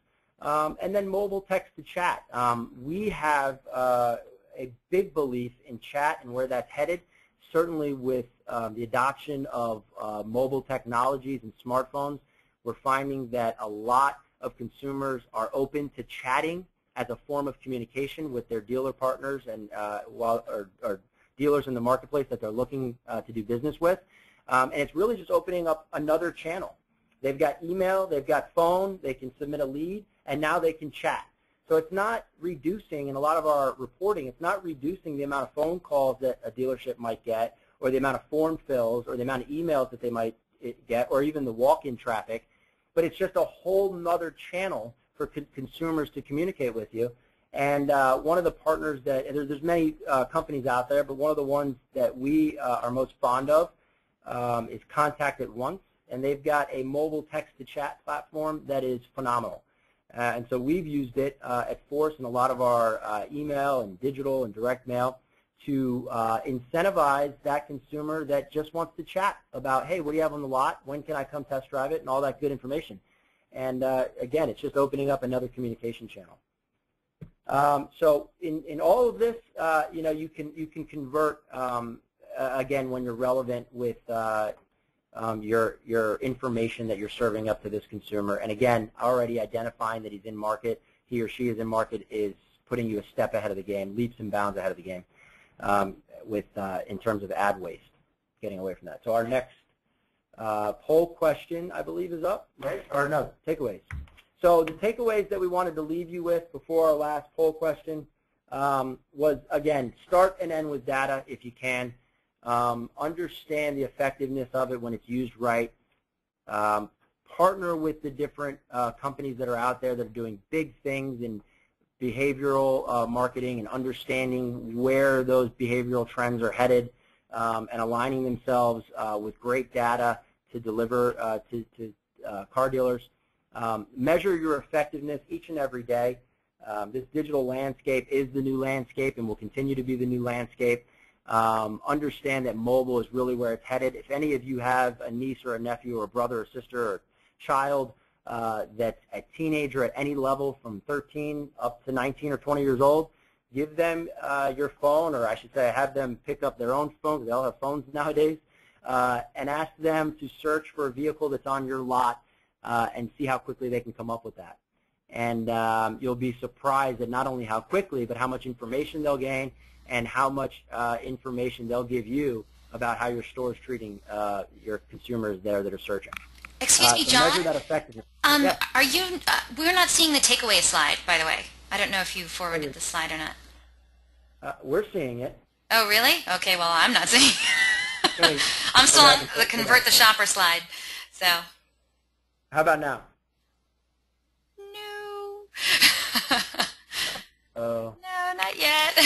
S2: and then mobile text to chat. We have a big belief in chat and where that's headed. Certainly with the adoption of mobile technologies and smartphones, we're finding that a lot of consumers are open to chatting as a form of communication with their dealer partners and or dealers in the marketplace that they're looking to do business with. And it's really just opening up another channel. They've got email, they've got phone, they can submit a lead, and now they can chat. So it's not reducing, in a lot of our reporting, it's not reducing the amount of phone calls that a dealership might get, or the amount of form fills, or the amount of emails that they might get, or even the walk-in traffic, but it's just a whole nother channel for consumers to communicate with you. And one of the partners that, there's many companies out there, but one of the ones that we are most fond of is Contact at Once, and they've got a mobile text-to-chat platform that is phenomenal. And so we've used it at Force in a lot of our email and digital and direct mail to incentivize that consumer that just wants to chat about, hey, what do you have on the lot? When can I come test drive it? And all that good information. And again, it's just opening up another communication channel. So in all of this, you know, you can convert again when you're relevant with your information that you're serving up to this consumer. And again, already identifying that he's in market, he or she is in market, is putting you a step ahead of the game, leaps and bounds ahead of the game in terms of ad waste, getting away from that. So our next poll question, I believe, is up, right? Or no, takeaways. So the takeaways that we wanted to leave you with before our last poll question was, again, start and end with data if you can. Understand the effectiveness of it when it's used right. Partner with the different companies that are out there that are doing big things in behavioral marketing and understanding where those behavioral trends are headed and aligning themselves with great data to deliver to car dealers. Measure your effectiveness each and every day. This digital landscape is the new landscape and will continue to be the new landscape. Understand that mobile is really where it's headed. If any of you have a niece or a nephew or a brother or sister or child that's a teenager at any level from 13 up to 19 or 20 years old, give them your phone, or I should say have them pick up their own phone, because they all have phones nowadays, and ask them to search for a vehicle that's on your lot and see how quickly they can come up with that. And you'll be surprised at not only how quickly, but how much information they'll gain and how much information they'll give you about how your store is treating your consumers there that are searching.
S1: Excuse me,
S2: so
S1: John.
S2: measure that effectiveness.
S1: Yeah. Are you? We're not seeing the takeaway slide, by the way. I don't know if you forwarded the slide or not.
S2: We're seeing it.
S1: Oh, really? Okay. Well, I'm not seeing it. I'm still on the convert the shopper slide. So.
S2: How about now?
S1: No. No, not yet.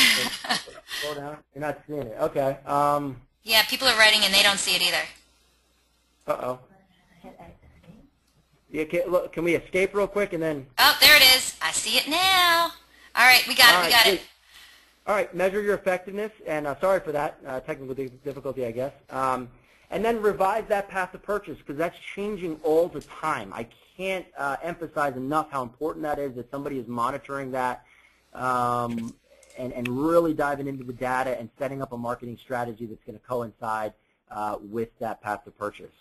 S2: Slow down. You're not seeing it. Okay.
S1: Yeah, people are writing and they don't see it either.
S2: Uh-oh. Yeah, look, can we escape real quick and then...
S1: Oh, there it is. I see it now. All right, we got it. We got it.
S2: All right, measure your effectiveness, and sorry for that technical difficulty, I guess. And then revise that path of purchase, because that's changing all the time. I can't emphasize enough how important that is, that somebody is monitoring that and really diving into the data and setting up a marketing strategy that's going to coincide with that path to purchase.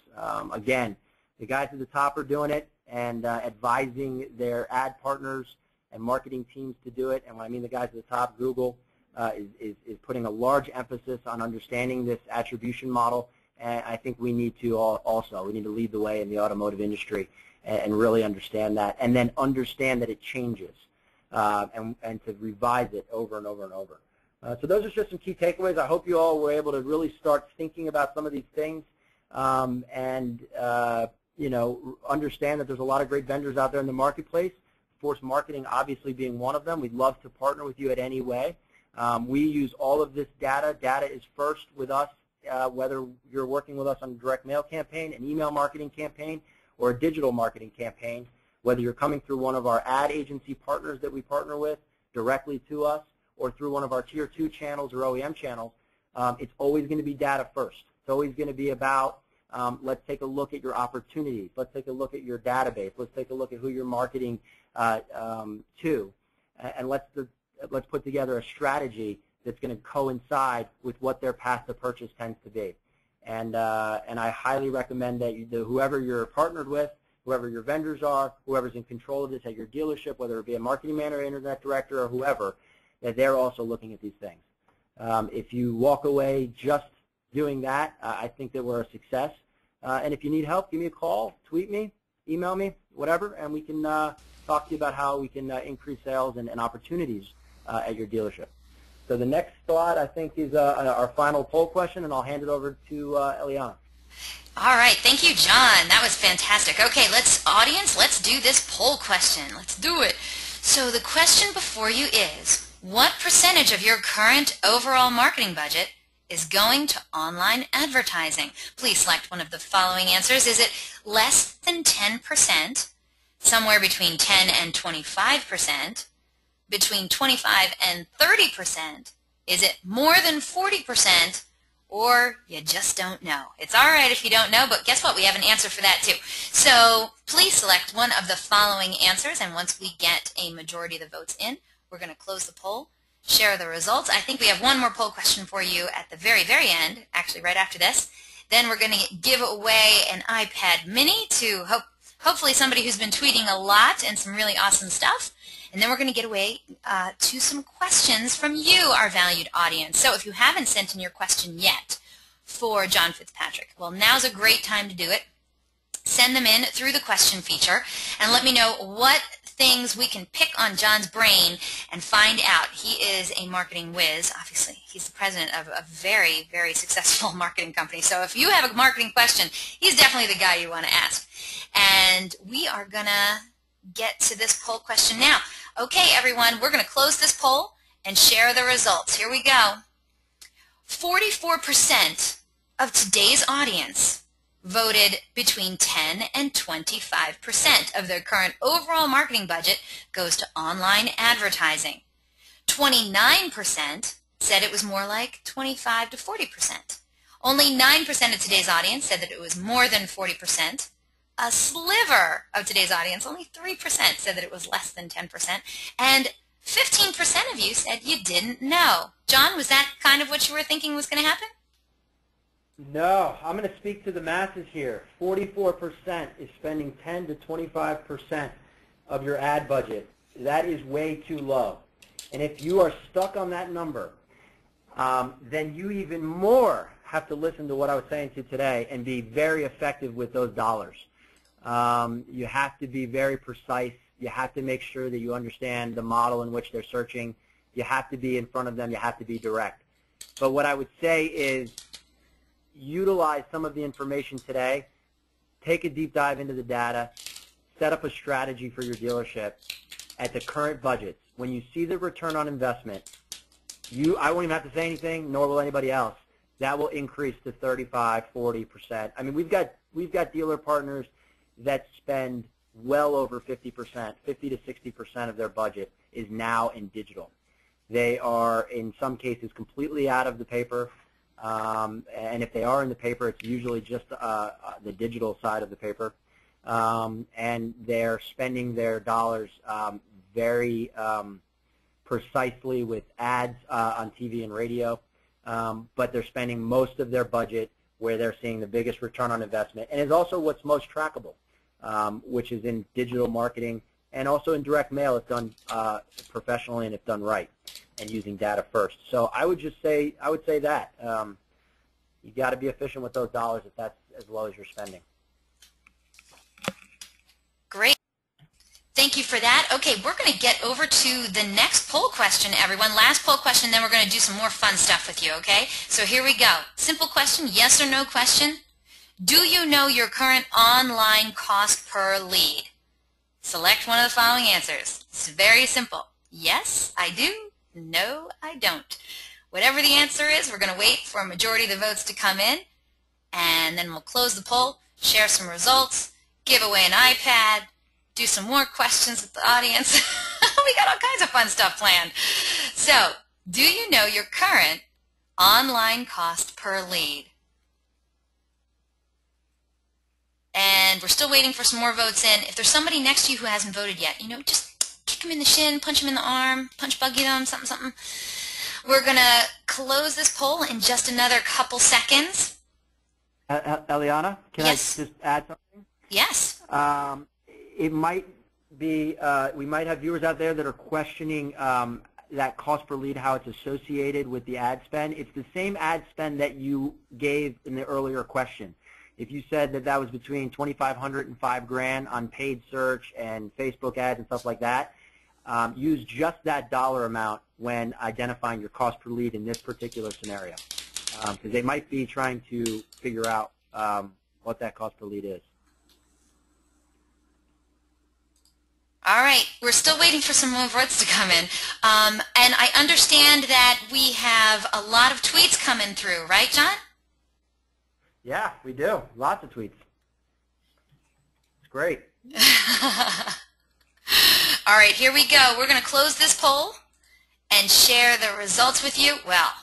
S2: Again, the guys at the top are doing it and advising their ad partners and marketing teams to do it. And when I mean the guys at the top, Google is putting a large emphasis on understanding this attribution model. And I think we need to also, we need to lead the way in the automotive industry and really understand that, and then understand that it changes and to revise it over and over and over. So those are just some key takeaways. I hope you all were able to really start thinking about some of these things and you know, understand that there's a lot of great vendors out there in the marketplace. Force Marketing obviously being one of them. We'd love to partner with you in any way. We use all of this data. Data is first with us, whether you're working with us on a direct mail campaign, an email marketing campaign, or a digital marketing campaign, whether you're coming through one of our ad agency partners that we partner with directly to us or through one of our Tier 2 channels or OEM channels, it's always going to be data first. It's always going to be about let's take a look at your opportunities. Let's take a look at your database. Let's take a look at who you're marketing to, and let's put together a strategy that's going to coincide with what their path to purchase tends to be. And I highly recommend that whoever you're partnered with, whoever your vendors are, whoever's in control of this at your dealership, whether it be a marketing manager, internet director, or whoever, that they're also looking at these things. If you walk away just doing that, I think that we're a success. And if you need help, give me a call, tweet me, email me, whatever, and we can talk to you about how we can increase sales and opportunities at your dealership. So the next slide, I think, is our final poll question, and I'll hand it over to Eliana.
S1: All right. Thank you, John. That was fantastic. Okay, audience, let's do this poll question. Let's do it. So the question before you is, what percentage of your current overall marketing budget is going to online advertising. Please select one of the following answers. Is it less than 10%, somewhere between 10 and 25%, between 25 and 30%? Is it more than 40%? Or you just don't know? It's all right if you don't know, but guess what? We have an answer for that too. So please select one of the following answers, and once we get a majority of the votes in, we're going to close the poll, share the results. I think we have one more poll question for you at the very, very end, actually right after this. Then we're going to give away an iPad mini to hopefully somebody who's been tweeting a lot and some really awesome stuff. And then we're going to get away to some questions from you, our valued audience. So if you haven't sent in your question yet for John Fitzpatrick, well, now's a great time to do it. Send them in through the question feature and let me know what things we can pick on John's brain and find out. He is a marketing whiz. Obviously, he's the president of a very, very successful marketing company. So if you have a marketing question, he's definitely the guy you want to ask. And we are going to get to this poll question now. Okay, everyone, we're going to close this poll and share the results. Here we go. 44% of today's audience voted between 10 and 25% of their current overall marketing budget goes to online advertising. 29% said it was more like 25 to 40%. Only 9% of today's audience said that it was more than 40%. A sliver of today's audience, only 3%, said that it was less than 10%, and 15% of you said you didn't know. John, was that kind of what you were thinking was going to happen?
S2: No, I'm going to speak to the masses here. 44% is spending 10 to 25% of your ad budget. That is way too low. And if you are stuck on that number, then you even more have to listen to what I was saying to you today and be very effective with those dollars. You have to be very precise. You have to make sure that you understand the model in which they're searching. You have to be in front of them. You have to be direct. But what I would say is utilize some of the information today. Take a deep dive into the data. Set up a strategy for your dealership at the current budgets. When you see the return on investment, I won't even have to say anything, nor will anybody else. That will increase to 35, 40%. I mean, we've got dealer partners that spend well over 50%, 50 to 60% of their budget is now in digital. They are, in some cases, completely out of the paper, and if they are in the paper, it's usually just the digital side of the paper, and they're spending their dollars very precisely with ads on TV and radio, but they're spending most of their budget where they're seeing the biggest return on investment, and is also what's most trackable, which is in digital marketing and also in direct mail if done professionally and if done right and using data first. So I would say that you got to be efficient with those dollars if that's as low as you're spending.
S1: Great. Thank you for that. Okay, we're going to get over to the next poll question, everyone. Last poll question, then we're going to do some more fun stuff with you, okay? So here we go. Simple question, yes or no question. Do you know your current online cost per lead? Select one of the following answers. It's very simple. Yes, I do. No, I don't. Whatever the answer is, we're going to wait for a majority of the votes to come in, and then we'll close the poll, share some results, give away an iPad, do some more questions with the audience. We got all kinds of fun stuff planned. So, do you know your current online cost per lead? And we're still waiting for some more votes in. If there's somebody next to you who hasn't voted yet, just kick them in the shin, punch them in the arm, punch buggy them, something. We're going to close this poll in just another couple seconds.
S2: Eliana, can
S1: Yes.
S2: I just add something?
S1: Yes.
S2: It might be, we might have viewers out there that are questioning that cost per lead, how it's associated with the ad spend. It's the same ad spend that you gave in the earlier question. If you said that was between $2,500 and $5,000 on paid search and Facebook ads and stuff like that, use just that dollar amount when identifying your cost per lead in this particular scenario, because they might be trying to figure out what that cost per lead is.
S1: All right, we're still waiting for some more votes to come in. And I understand that we have a lot of tweets coming through, right, John?
S2: Yeah, we do. Lots of tweets. It's great.
S1: All right, here we go. We're going to close this poll and share the results with you. Well,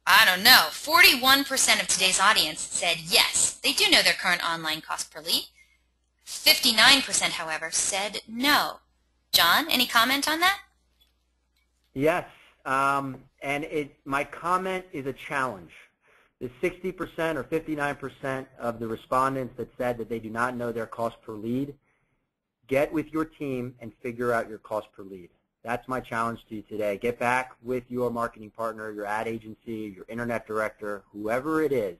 S1: I don't know. 41% of today's audience said yes, they do know their current online cost per lead. 59%, however, said no. John, any comment on that?
S2: Yes, and my comment is a challenge. The 60% or 59% of the respondents that said that they do not know their cost per lead, get with your team and figure out your cost per lead. That's my challenge to you today. Get back with your marketing partner, your ad agency, your internet director, whoever it is,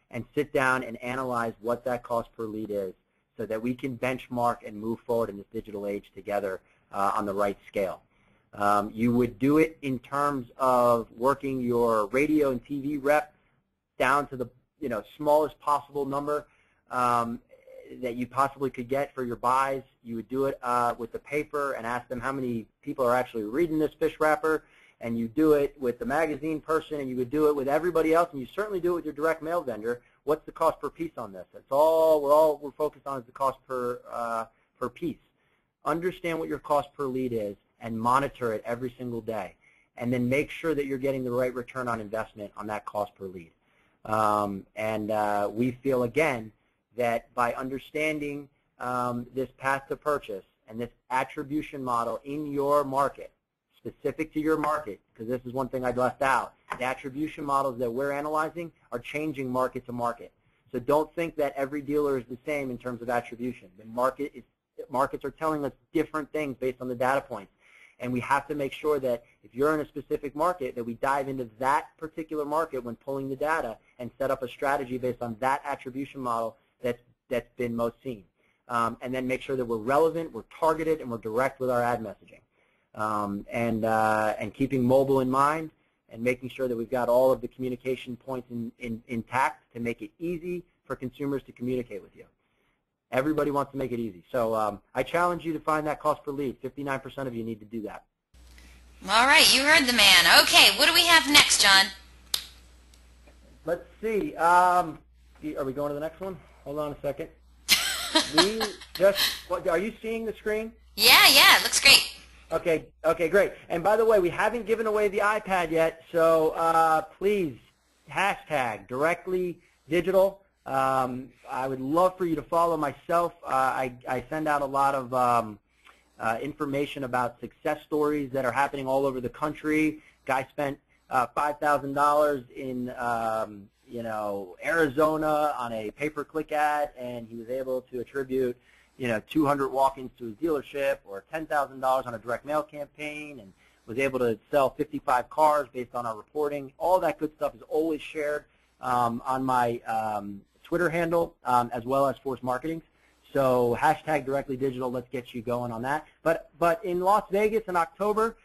S2: and sit down and analyze what that cost per lead is so that we can benchmark and move forward in this digital age together on the right scale. You would do it in terms of working your radio and TV rep down to the smallest possible number that you possibly could get for your buys. You would do it with the paper and ask them how many people are actually reading this fish wrapper, and you do it with the magazine person, and you would do it with everybody else, and you certainly do it with your direct mail vendor. What's the cost per piece on this? That's all we're focused on is the cost per piece. Understand what your cost per lead is and monitor it every single day, and then make sure that you're getting the right return on investment on that cost per lead. We feel again that by understanding this path to purchase and this attribution model in your market, specific to your market, because this is one thing I left out, the attribution models that we're analyzing are changing market to market. So don't think that every dealer is the same in terms of attribution. The markets are telling us different things based on the data points. And we have to make sure that if you're in a specific market, that we dive into that particular market when pulling the data and set up a strategy based on that attribution model that's been most seen. And then make sure that we're relevant, we're targeted, and we're direct with our ad messaging. And keeping mobile in mind and making sure that we've got all of the communication points intact to make it easy for consumers to communicate with you. Everybody wants to make it easy. So I challenge you to find that cost per lead. 59% of you need to do that.
S1: All right, you heard the man. Okay, what do we have next, John?
S2: Let's see. Are we going to the next one? Hold on a second. Are you seeing the screen?
S1: Yeah, it looks great.
S2: Okay, great. And by the way, we haven't given away the iPad yet, so please, hashtag directly digital. I would love for you to follow myself. I send out a lot of information about success stories that are happening all over the country. Guy spent $5,000 in Arizona on a pay-per-click ad, and he was able to attribute 200 walk-ins to his dealership, or $10,000 on a direct mail campaign, and was able to sell 55 cars based on our reporting. All that good stuff is always shared on my Twitter handle as well as Force Marketing. So hashtag directly digital. Let's get you going on that. But in Las Vegas in October,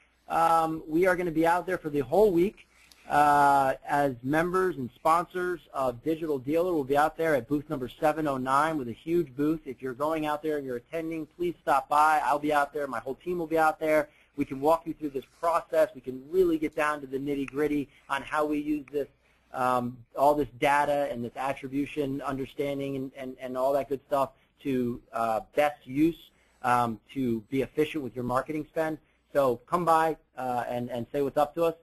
S2: we are going to be out there for the whole week as members and sponsors of Digital Dealer. We'll be out there at booth number 709 with a huge booth. If you're going out there and you're attending, please stop by. I'll be out there. My whole team will be out there. We can walk you through this process. We can really get down to the nitty-gritty on how we use this, all this data and this attribution understanding and all that good stuff to best use to be efficient with your marketing spend. So come by and say what's up to us,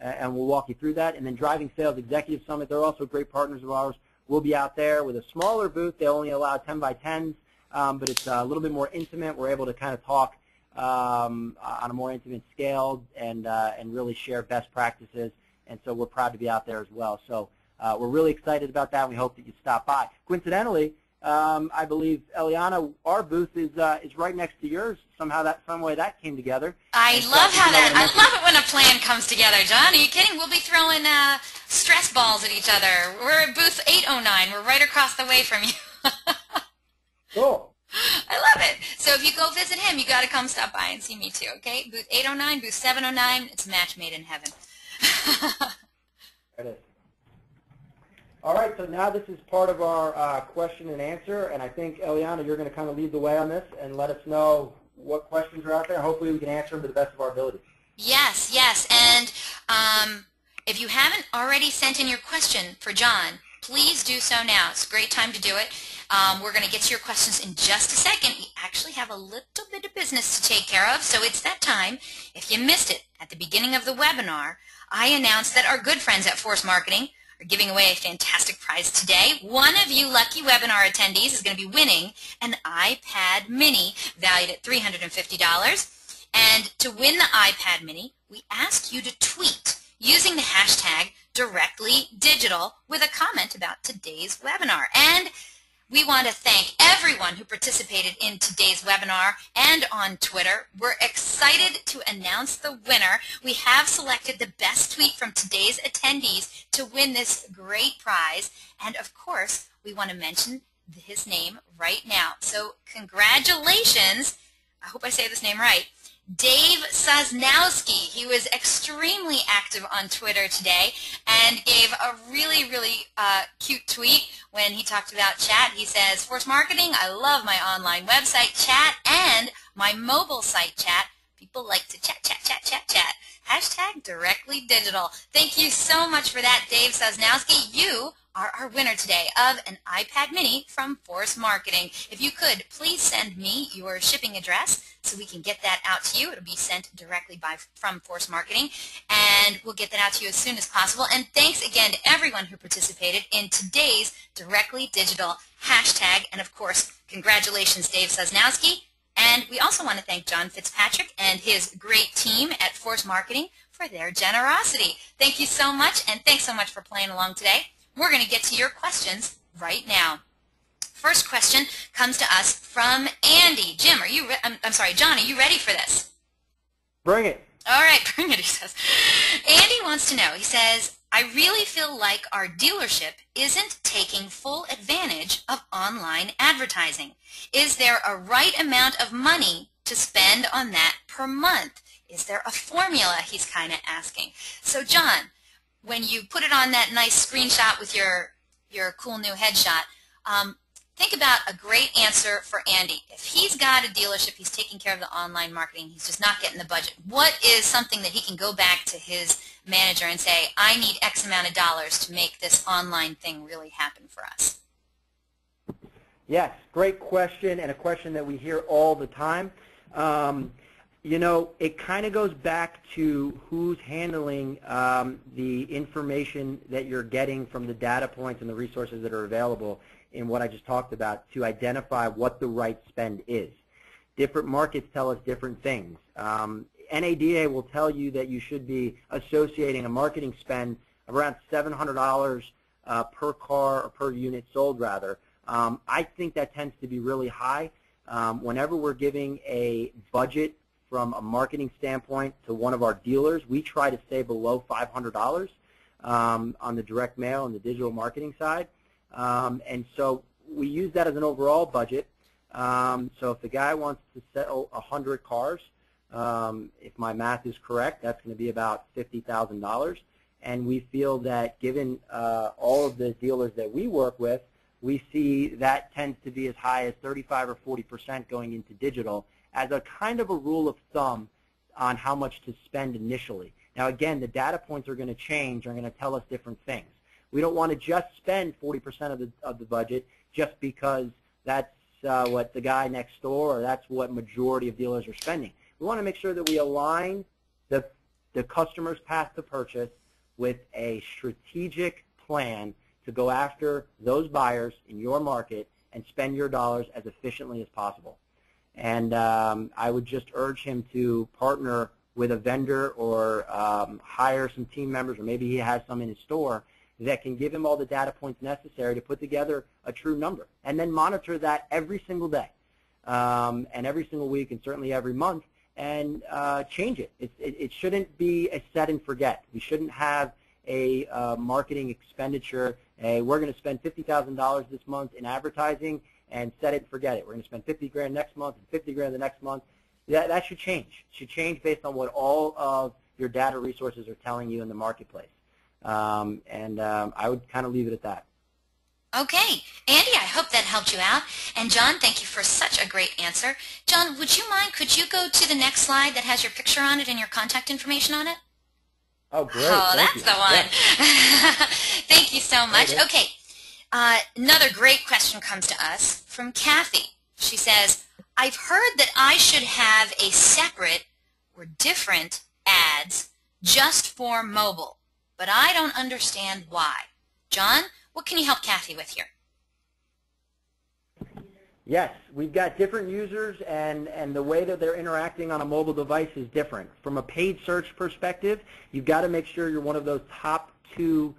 S2: and we'll walk you through that. And then Driving Sales Executive Summit, they're also great partners of ours. We'll be out there with a smaller booth. They only allow 10 by 10s, but it's a little bit more intimate. We're able to kind of talk on a more intimate scale and really share best practices. And so we're proud to be out there as well. So we're really excited about that. We hope that you stop by. Coincidentally, I believe, Eliana, our booth is right next to yours. Somehow some way that came together.
S1: I love it when a plan comes together, John. Are you kidding? We'll be throwing stress balls at each other. We're at booth 809. We're right across the way from you.
S2: Cool.
S1: I love it. So if you go visit him, you got to come stop by and see me too, okay? Booth 809, booth 709. It's a match made in heaven.
S2: There it is. All right, so now this is part of our question and answer, and I think, Eliana, you're going to kind of lead the way on this and let us know what questions are out there. Hopefully we can answer them to the best of our ability.
S1: Yes, yes. And if you haven't already sent in your question for John, please do so now. It's a great time to do it. We're going to get to your questions in just a second. We actually have a little bit of business to take care of, so it's that time. If you missed it at the beginning of the webinar, I announced that our good friends at Force Marketing are giving away a fantastic prize today. One of you lucky webinar attendees is going to be winning an iPad mini valued at $350. And to win the iPad mini, we ask you to tweet using the hashtag #DirectlyDigital with a comment about today's webinar. And we want to thank everyone who participated in today's webinar and on Twitter. We're excited to announce the winner. We have selected the best tweet from today's attendees to win this great prize. And of course, we want to mention his name right now. So congratulations. I hope I say this name right. Dave Sosnowski. He was extremely active on Twitter today and gave a really, really cute tweet when he talked about chat. He says, Force Marketing, I love my online website chat and my mobile site chat. People like to chat, chat, chat, chat, chat. Hashtag #DirectlyDigital. Thank you so much for that, Dave Sosnowski. You are our winner today of an iPad mini from Force Marketing. If you could, please send me your shipping address so we can get that out to you. It'll be sent directly from Force Marketing, and we'll get that out to you as soon as possible. And thanks again to everyone who participated in today's Directly Digital hashtag. And of course, congratulations, Dave Sosnowski. And we also want to thank John Fitzpatrick and his great team at Force Marketing for their generosity. Thank you so much, and thanks so much for playing along today. We're going to get to your questions right now. First question comes to us from Andy. Jim, I'm sorry, John, are you ready for this?
S2: Bring it.
S1: All right, bring it, he says. Andy wants to know, he says, I really feel like our dealership isn't taking full advantage of online advertising. Is there a right amount of money to spend on that per month? Is there a formula, he's kind of asking. So, John, when you put it on that nice screenshot with your cool new headshot, think about a great answer for Andy. If he's got a dealership, he's taking care of the online marketing, he's just not getting the budget, what is something that he can go back to his manager and say, I need X amount of dollars to make this online thing really happen for us?
S2: Yes, great question, and a question that we hear all the time. You know, it kind of goes back to who's handling the information that you're getting from the data points and the resources that are available in what I just talked about to identify what the right spend is. Different markets tell us different things. NADA will tell you that you should be associating a marketing spend of around $700 per car or per unit sold, rather. I think that tends to be really high. Whenever we're giving a budget from a marketing standpoint to one of our dealers, we try to stay below $500 on the direct mail and the digital marketing side. And so we use that as an overall budget. So if the guy wants to sell 100 cars, if my math is correct, that's going to be about $50,000. And we feel that given all of the dealers that we work with, we see that tends to be as high as 35 or 40% going into digital as a kind of a rule of thumb on how much to spend initially. Now again, the data points are going to change, are going to tell us different things. We don't want to just spend 40% of the budget just because that's what the guy next door or that's what majority of dealers are spending. We want to make sure that we align the customer's path to purchase with a strategic plan to go after those buyers in your market and spend your dollars as efficiently as possible. And I would just urge him to partner with a vendor or hire some team members, or maybe he has some in his store, that can give him all the data points necessary to put together a true number. And then monitor that every single day and every single week and certainly every month and change it. It shouldn't be a set and forget. We shouldn't have a marketing expenditure. We're going to spend $50,000 this month in advertising and set it and forget it. We're going to spend 50 grand next month and 50 grand the next month. That should change. It should change based on what all of your data resources are telling you in the marketplace. I would kind of leave it at that.
S1: Okay. Andy, I hope that helped you out. And John, thank you for such a great answer. John, would you mind, could you go to the next slide that has your picture on it and your contact information on it?
S2: Oh, great.
S1: Oh,
S2: Thank
S1: that's
S2: you.
S1: the one.
S2: Yeah.
S1: Thank you so much.
S2: Okay.
S1: Okay. Another great question comes to us from Kathy. She says, I've heard that I should have a separate or different ads just for mobile, but I don't understand why. John, what can you help Kathy with here?
S2: Yes, we've got different users, and the way that they're interacting on a mobile device is different. From a paid search perspective, you've got to make sure you're one of those top 2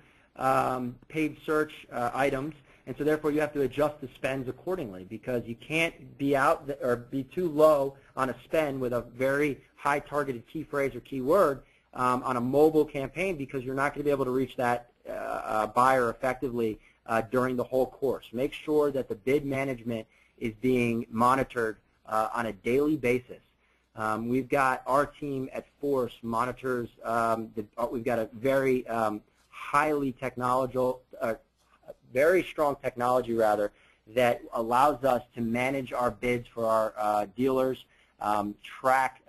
S2: paid search items, and so therefore you have to adjust the spends accordingly, because you can't be out or be too low on a spend with a very high targeted key phrase or keyword on a mobile campaign, because you're not going to be able to reach that buyer effectively during the whole course. Make sure that the bid management is being monitored on a daily basis. We've got our team at Force monitors, we've got a very highly technological, very strong technology rather, that allows us to manage our bids for our dealers, track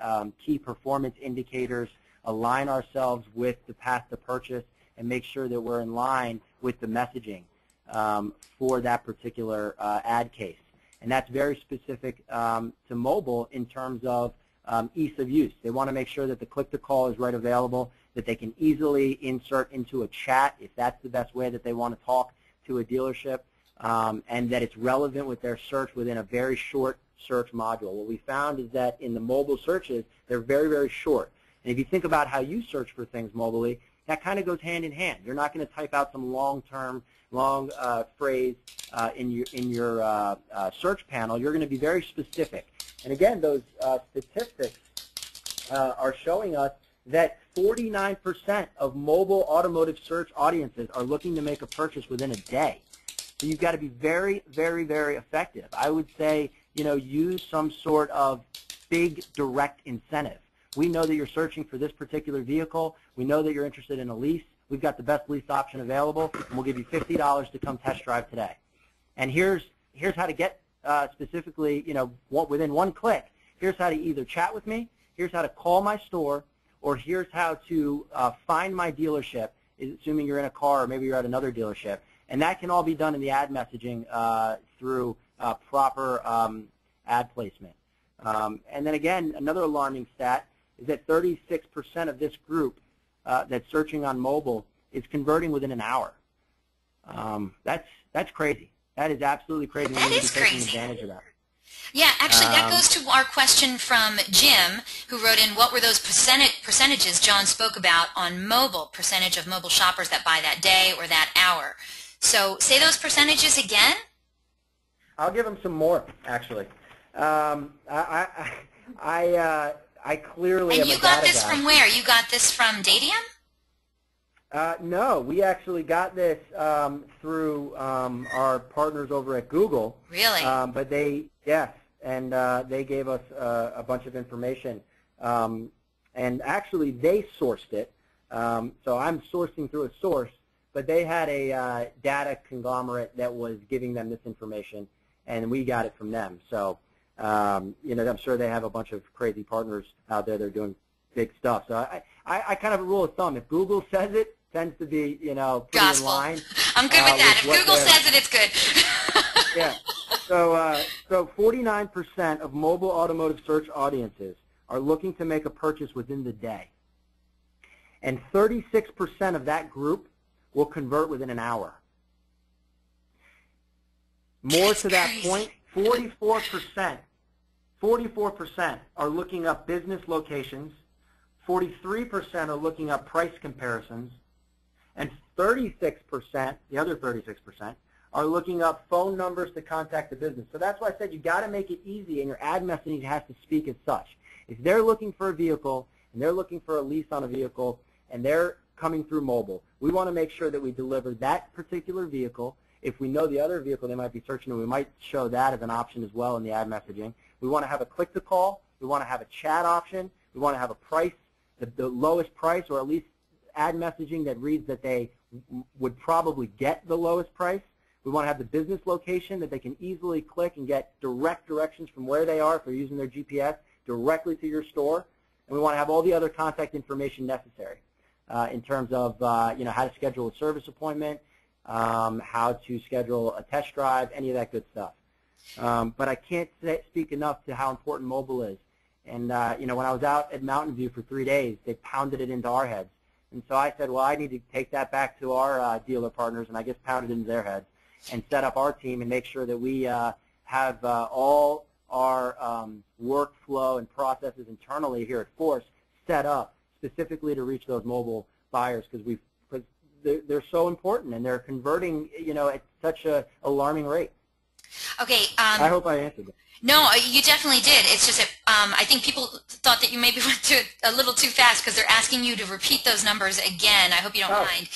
S2: key performance indicators, align ourselves with the path to purchase, and make sure that we're in line with the messaging for that particular ad case. And that's very specific to mobile in terms of ease of use. They want to make sure that the click-to-call is right available, that they can easily insert into a chat if that's the best way that they want to talk to a dealership, and that it's relevant with their search within a very short search module. What we found is that in the mobile searches, they're very, very short. And if you think about how you search for things mobilely, that kind of goes hand in hand. You're not going to type out some long phrase in your search panel. You're going to be very specific. And again, those statistics are showing us that 49% of mobile automotive search audiences are looking to make a purchase within a day. So you've got to be very, very, very effective. I would say, use some sort of big direct incentive. We know that you're searching for this particular vehicle. We know that you're interested in a lease. We've got the best lease option available, and we'll give you $50 to come test drive today. And here's how to get specifically, within one click. Here's how to either chat with me, here's how to call my store, or here's how to find my dealership, assuming you're in a car or maybe you're at another dealership. And that can all be done in the ad messaging through proper ad placement. And then again, another alarming stat is that 36% of this group that's searching on mobile is converting within an hour. That's crazy. That is absolutely crazy.
S1: That is crazy.
S2: Taking advantage of that.
S1: Yeah, actually, that goes to our question from Jim, who wrote in, what were those percentages John spoke about on mobile, percentage of mobile shoppers that buy that day or that hour? So say those percentages again.
S2: I'll give them some more, actually. I clearly am a data guy.
S1: And you got this from where? You got this from Dadium?
S2: No, we actually got this through our partners over at Google.
S1: Really?
S2: But they gave us a bunch of information. And actually, they sourced it. So I'm sourcing through a source, but they had a data conglomerate that was giving them this information, and we got it from them. So, I'm sure they have a bunch of crazy partners out there that are doing big stuff. So I kind of a rule of thumb. If Google says it, tends to be, pretty
S1: Gospel.
S2: in line.
S1: I'm good with that. If Google says it, it's good.
S2: Yeah. So 49% of mobile automotive search audiences are looking to make a purchase within the day. And 36% of that group will convert within an hour. More to that point, 44% are looking up business locations, 43% are looking up price comparisons, and 36%, the other 36%, are looking up phone numbers to contact the business. So that's why I said you got to make it easy, and your ad messaging has to speak as such. If they're looking for a vehicle, and they're looking for a lease on a vehicle, and they're coming through mobile, we want to make sure that we deliver that particular vehicle. If we know the other vehicle they might be searching, we might show that as an option as well in the ad messaging. We want to have a click-to-call. We want to have a chat option. We want to have a price, the lowest price, or at least ad messaging that reads that they would probably get the lowest price. We want to have the business location that they can easily click and get direct directions from where they are if they're using their GPS directly to your store. And we want to have all the other contact information necessary in terms of you know, how to schedule a service appointment, how to schedule a test drive, any of that good stuff. But I can't speak enough to how important mobile is. And you know, when I was out at Mountain View for 3 days, they pounded it into our heads. And so I said, well, I need to take that back to our dealer partners, and I guess pound it into their heads and set up our team and make sure that we have all our workflow and processes internally here at Force set up specifically to reach those mobile buyers, because they're so important and they're converting, you know, at such a alarming rate.
S1: Okay.
S2: I hope I answered that.
S1: No, you definitely did. It's just that I think people thought that you maybe went to a little too fast because they're asking you to repeat those numbers again. I hope you don't mind.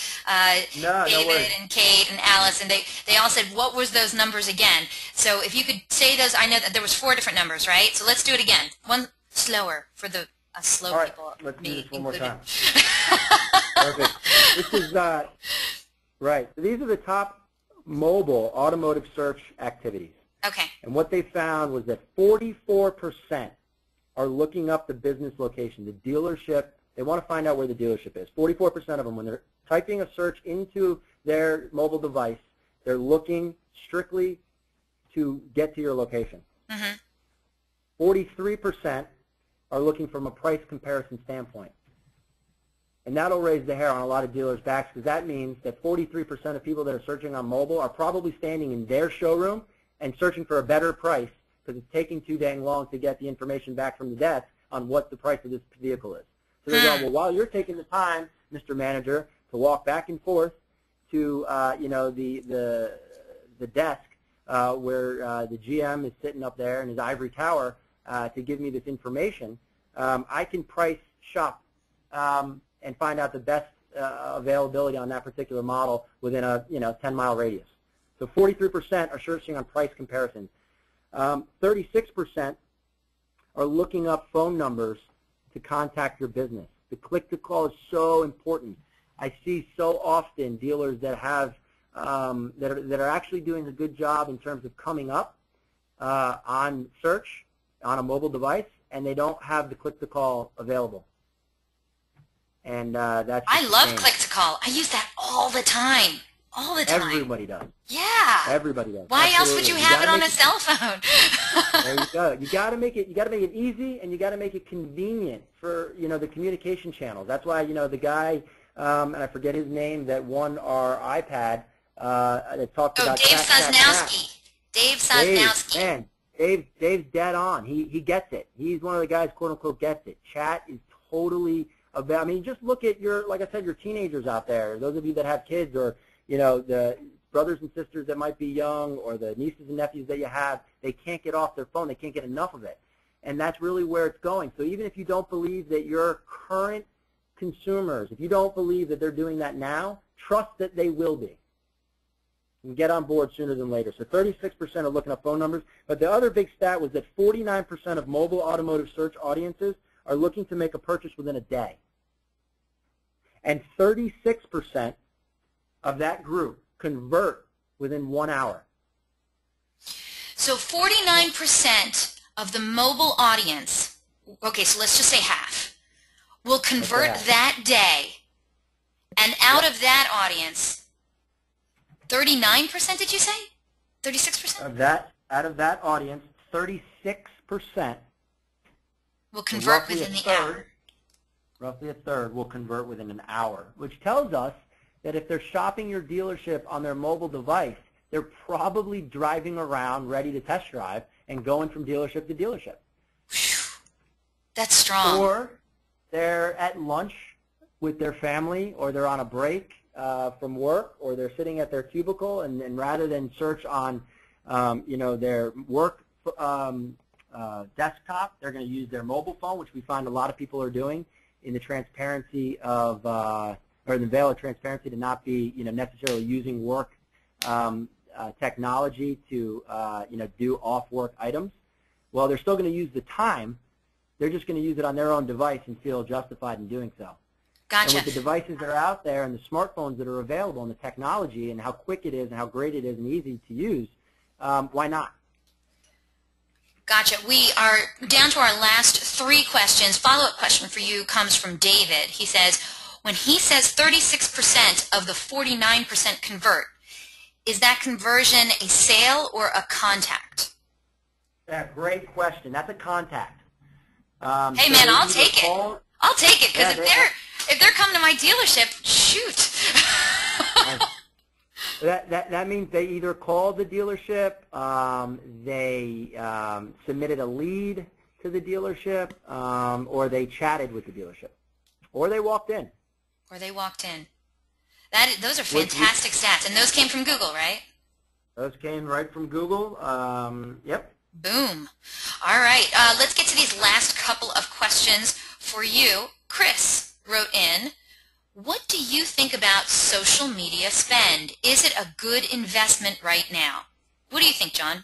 S2: No,
S1: David
S2: no worries.
S1: and Kate and Alice, and they all said, what was those numbers again? So if you could say those, I know that there was 4 different numbers, right? So let's do it again. One slower for the slow
S2: all right,
S1: people.
S2: let's do this one
S1: included.
S2: more time. Perfect. This is, right. So these are the top mobile automotive search activities.
S1: Okay.
S2: And what they found was that 44% are looking up the business location, the dealership. They want to find out where the dealership is. 44% of them, when they're typing a search into their mobile device, they're looking strictly to get to your location. 43% are looking from a price comparison standpoint. And that'll raise the hair on a lot of dealers' backs, because that means that 43% of people that are searching on mobile are probably standing in their showroom and searching for a better price, because it's taking too dang long to get the information back from the desk on what the price of this vehicle is. So they're going, well, while you're taking the time, Mr. Manager, to walk back and forth to you know, the desk where the GM is sitting up there in his ivory tower to give me this information, I can price shop and find out the best availability on that particular model within a 10-mile radius. So 43% are searching on price comparisons. 36% are looking up phone numbers to contact your business. The click-to-call is so important. I see so often dealers that have that are actually doing a good job in terms of coming up on search on a mobile device, and they don't have the click-to-call available. And that's
S1: I love click-to-call. I use that all the time. All the time.
S2: Everybody does.
S1: Yeah.
S2: Everybody does.
S1: Why
S2: Absolutely.
S1: else would you have it on a cell phone?
S2: There you go. You got to make it. You got to make it easy, and you got to make it convenient for the communication channels. That's why the guy, and I forget his name, that won our iPad that talked about
S1: Dave Sosnowski. Dave Sosnowski.
S2: Man, Dave's dead on. He gets it. He's one of the guys, quote unquote, gets it. Chat is totally about. I mean, just look at like I said, your teenagers out there. Those of you that have kids, or the brothers and sisters that might be young, or the nieces and nephews that you have, they can't get off their phone. They can't get enough of it. And that's really where it's going. So even if you don't believe that your current consumers, if you don't believe that they're doing that now, trust that they will be. And get on board sooner than later. So 36% are looking up phone numbers. But the other big stat was that 49% of mobile automotive search audiences are looking to make a purchase within a day. And 36% of that group convert within 1 hour.
S1: So 49% of the mobile audience, okay, so let's just say half, will convert that day. And out of that audience, 39%, did you say? 36%?
S2: Out of that audience, 36%
S1: will convert within the hour.
S2: Roughly a third will convert within an hour, which tells us that if they're shopping your dealership on their mobile device, they're probably driving around ready to test drive and going from dealership to dealership.
S1: That's strong.
S2: Or they're at lunch with their family, or they're on a break from work, or they're sitting at their cubicle, and rather than search on their work desktop, they're going to use their mobile phone, which we find a lot of people are doing in the transparency of or the veil of transparency, to not be necessarily using work technology to do off-work items. Well, they're still going to use the time. They're just going to use it on their own device and feel justified in doing so.
S1: Gotcha.
S2: And with the devices that are out there and the smartphones that are available and the technology and how quick it is and how great it is and easy to use, why not?
S1: Gotcha. We are down to our last 3 questions. Follow-up question for you comes from David. He says, when he says 36% of the 49% convert, is that conversion a sale or a contact?
S2: Yeah, great question. That's a contact.
S1: Hey, man, I'll take it. I'll take it, because if they're coming to my dealership, shoot.
S2: That means they either called the dealership, they submitted a lead to the dealership, or they chatted with the dealership, or they walked in.
S1: Those are fantastic stats, and those came from Google, right?
S2: Those came right from Google. Yep.
S1: Boom. All right. Let's get to these last couple of questions for you. Chris wrote in, what do you think about social media spend? Is it a good investment right now? What do you think, John?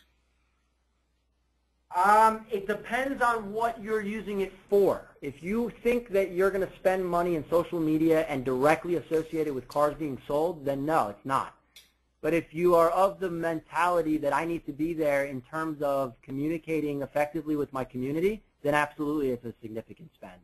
S2: It depends on what you're using it for. If you think that you're going to spend money in social media and directly associated with cars being sold, then no, it's not. But if you are of the mentality that I need to be there in terms of communicating effectively with my community, then absolutely it's a significant spend.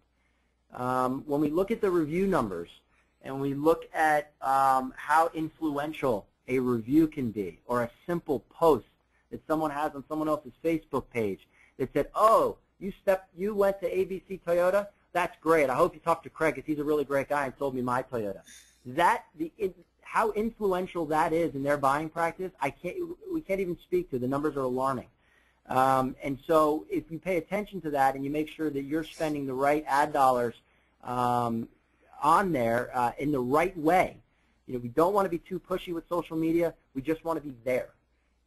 S2: When we look at the review numbers and we look at how influential a review can be, or a simple post that someone has on someone else's Facebook page that said, oh, you went to ABC Toyota? That's great. I hope you talked to Craig because he's a really great guy and sold me my Toyota. How influential that is in their buying practice, we can't even speak to. The numbers are alarming. And so if you pay attention to that and you make sure that you're spending the right ad dollars on there in the right way, we don't want to be too pushy with social media. We just want to be there.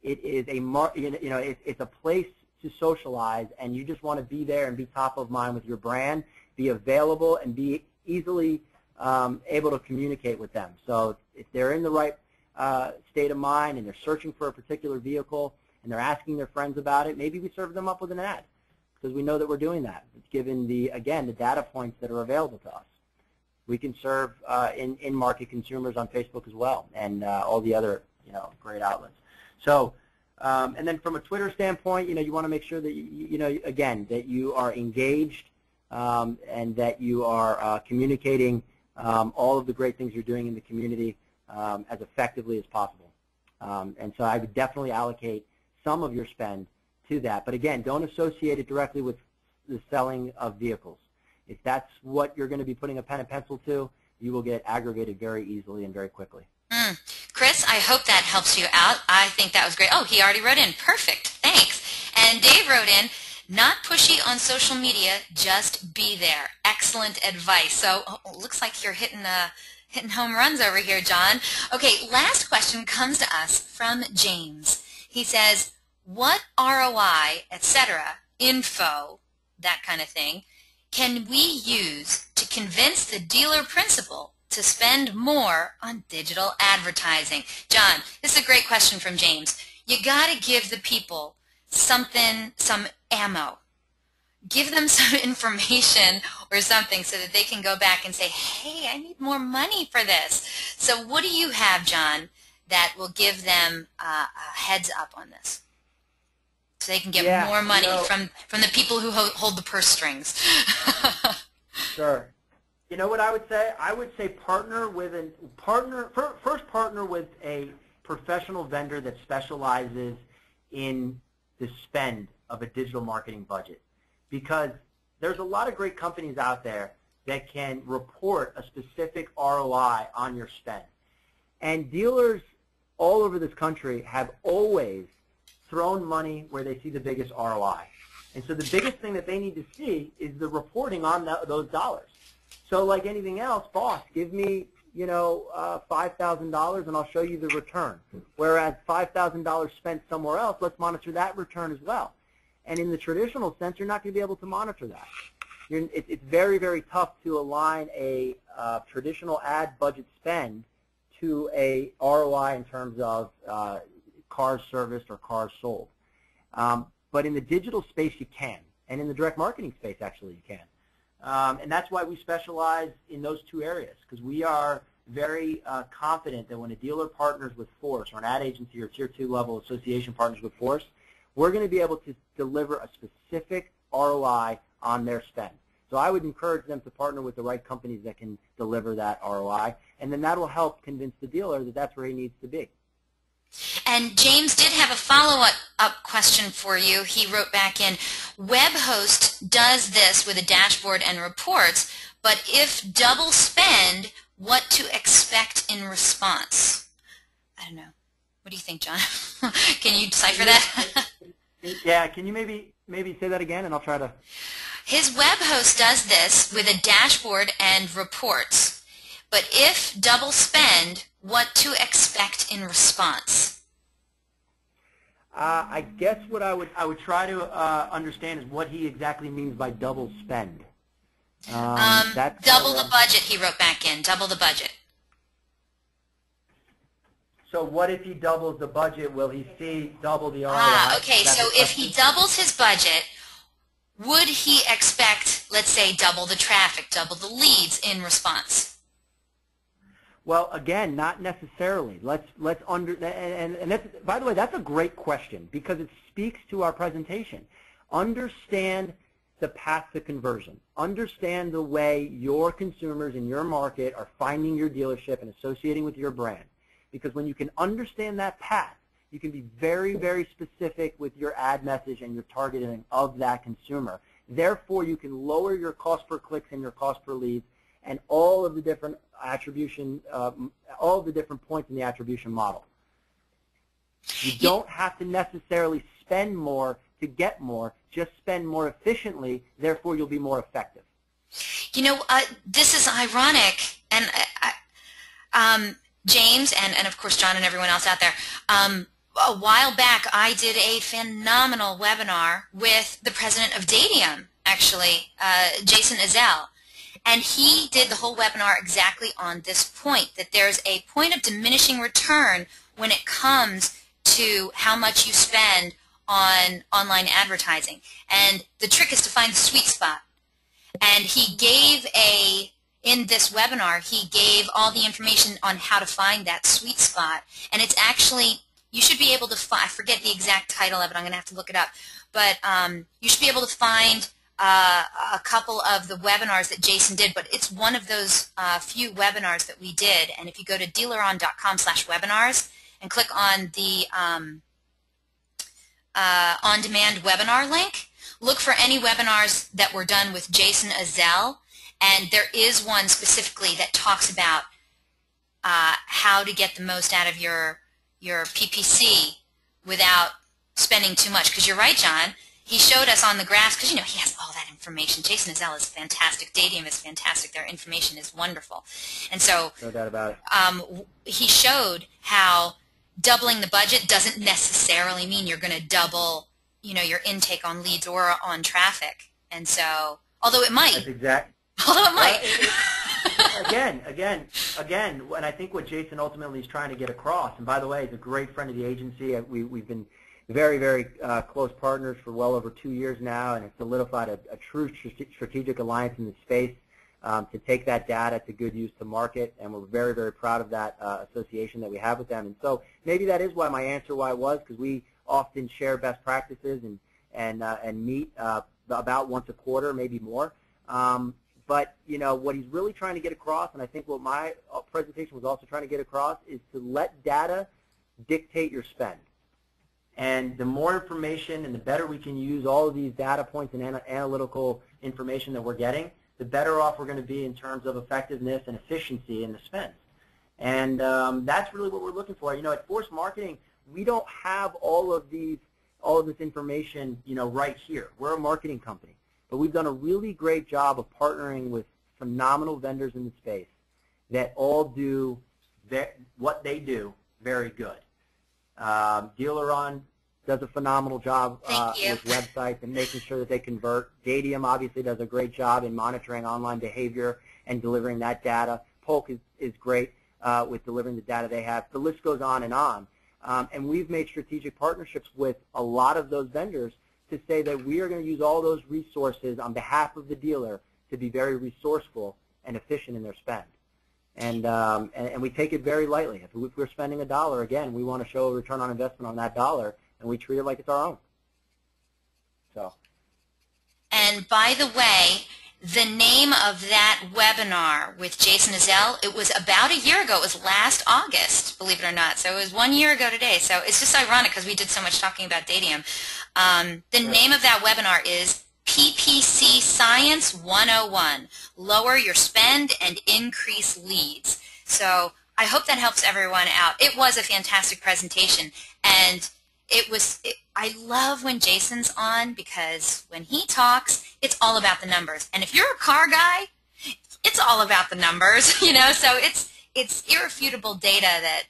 S2: It is it's a place to socialize, and you just want to be there and be top of mind with your brand, be available, and be easily able to communicate with them. So if they're in the right state of mind and they're searching for a particular vehicle and they're asking their friends about it, maybe we serve them up with an ad because we know that we're doing that. It's given the data points that are available to us. We can serve in-market consumers on Facebook as well, and all the other great outlets. So, and then from a Twitter standpoint, you want to make sure that that you are engaged and that you are communicating all of the great things you're doing in the community as effectively as possible. And so I would definitely allocate some of your spend to that. But again, don't associate it directly with the selling of vehicles. If that's what you're going to be putting a pen and pencil to, you will get aggravated very easily and very quickly.
S1: Chris, I hope that helps you out. I think that was great. Oh, he already wrote in. Perfect. Thanks. And Dave wrote in, not pushy on social media, just be there. Excellent advice. So looks like you're hitting home runs over here, John. Okay, last question comes to us from James. He says, what ROI, etc., info, that kind of thing, can we use to convince the dealer principal to spend more on digital advertising? John, this is a great question from James. You got to give the people something, some ammo. Give them some information or something so that they can go back and say, hey, I need more money for this. So what do you have, John, that will give them a heads up on this? So they can get more money from the people who hold the purse strings.
S2: Sure. You know what I would say? I would say first partner with a professional vendor that specializes in the spend of a digital marketing budget. Because there's a lot of great companies out there that can report a specific ROI on your spend. And dealers all over this country have always thrown money where they see the biggest ROI. And so the biggest thing that they need to see is the reporting on those dollars. So like anything else, boss, give me $5,000 and I'll show you the return. Whereas $5,000 spent somewhere else, let's monitor that return as well. And in the traditional sense, you're not going to be able to monitor that. It's very, very tough to align a traditional ad budget spend to a ROI in terms of cars serviced or cars sold. But in the digital space, you can. And in the direct marketing space, actually, you can. And that's why we specialize in those two areas, because we are very confident that when a dealer partners with Force, or an ad agency or Tier 2 level association partners with Force, we're going to be able to deliver a specific ROI on their spend. So I would encourage them to partner with the right companies that can deliver that ROI, and then that will help convince the dealer that that's where he needs to be.
S1: And James did have a follow-up question for you. He wrote back in, WebHost does this with a dashboard and reports, but if double spend, what to expect in response? I don't know. What do you think, John? Can you decipher that?
S2: Yeah, can you maybe say that again, and I'll try to...
S1: His web host does this with a dashboard and reports, but if double spend, what to expect in response?
S2: I guess what I would try to understand is what he exactly means by double spend.
S1: Double the budget, he wrote back in. Double the budget.
S2: So what if he doubles the budget? Will he see double the ROI?
S1: Okay, so if he doubles his budget, would he expect, let's say, double the traffic, double the leads in response?
S2: Well, again, not necessarily. Let's that's, by the way, that's a great question because it speaks to our presentation. Understand the path to conversion. Understand the way your consumers in your market are finding your dealership and associating with your brand. Because when you can understand that path, you can be very, very specific with your ad message and your targeting of that consumer. Therefore, you can lower your cost per clicks and your cost per leads and all of the different attribution, all of the different points in the attribution model. You don't have to necessarily spend more to get more. Just spend more efficiently. Therefore, you'll be more effective.
S1: You know, this is ironic, and James and of course John and everyone else out there. A while back, I did a phenomenal webinar with the president of Dadium, actually, Jason Azell. And he did the whole webinar exactly on this point, that there's a point of diminishing return when it comes to how much you spend on online advertising. And the trick is to find the sweet spot. And he gave in this webinar, he gave all the information on how to find that sweet spot. And it's actually, you should be able to find, I forget the exact title of it, I'm going to have to look it up, but you should be able to find a couple of the webinars that Jason did, but it's one of those few webinars that we did. And if you go to dealeron.com/webinars and click on the on-demand webinar link, look for any webinars that were done with Jason Azell, and there is one specifically that talks about how to get the most out of your PPC without spending too much. Because you're right, John. He showed us on the graphs, because, you know, he has all that information. Jason Azell is fantastic. Dadium is fantastic. Their information is wonderful. And so
S2: no doubt about it.
S1: He showed how doubling the budget doesn't necessarily mean you're going to double, you know, your intake on leads or on traffic. And so, although it might.
S2: That's exact.
S1: Although it might.
S2: Again, and I think what Jason ultimately is trying to get across, and by the way, he's a great friend of the agency. We've been very, very close partners for well over 2 years now, and have solidified a true strategic alliance in the space to take that data to good use to market, and we're very, very proud of that association that we have with them. And so maybe that is why my answer why it was, because we often share best practices and meet about once a quarter, maybe more. But, you know, what he's really trying to get across, and I think what my presentation was also trying to get across, is to let data dictate your spend. And the more information and the better we can use all of these data points and analytical information that we're getting, the better off we're going to be in terms of effectiveness and efficiency in the spend. And that's really what we're looking for. You know, at Force Marketing, we don't have all of this information, you know, right here. We're a marketing company. But we've done a really great job of partnering with phenomenal vendors in the space that all do what they do very good. Dealeron does a phenomenal job with websites and making sure that they convert. Dadium obviously does a great job in monitoring online behavior and delivering that data. Polk is great with delivering the data they have. The list goes on. And we've made strategic partnerships with a lot of those vendors to say that we are going to use all those resources on behalf of the dealer to be very resourceful and efficient in their spend. And we take it very lightly. If we're spending $1, again, we want to show a return on investment on that dollar, and we treat it like it's our own. So.
S1: And by the way, the name of that webinar with Jason Ezell, it was about a year ago. It was last August, believe it or not. So it was 1 year ago today. So it's just ironic because we did so much talking about Dadium. The name of that webinar is PPC Science 101, Lower Your Spend and Increase Leads. So I hope that helps everyone out. It was a fantastic presentation, and I love when Jason's on because when he talks, it's all about the numbers. And if you're a car guy, it's all about the numbers, you know. So it's irrefutable data that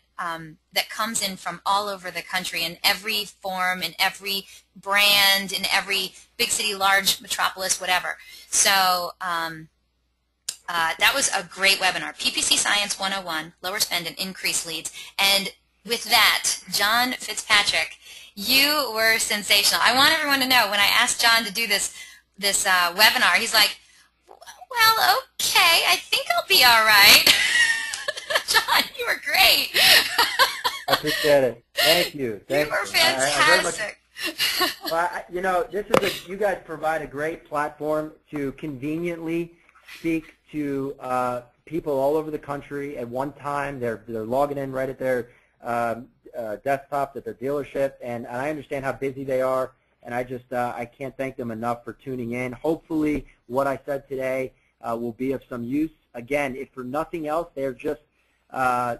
S1: that comes in from all over the country in every form, in every brand, in every big city, large metropolis, whatever. So that was a great webinar. PPC Science 101, Lower Spend and Increase Leads. And with that, John Fitzpatrick, you were sensational. I want everyone to know when I asked John to do this webinar, he's like, well, okay, I think I'll be all right. John, you were great.
S2: I appreciate it. Thank you.
S1: You were fantastic.
S2: Well, you know, you guys provide a great platform to conveniently speak to people all over the country at one time. They're logging in right at their desktop at their dealership, and I understand how busy they are, and I can't thank them enough for tuning in. Hopefully what I said today will be of some use. Again, if for nothing else, they're just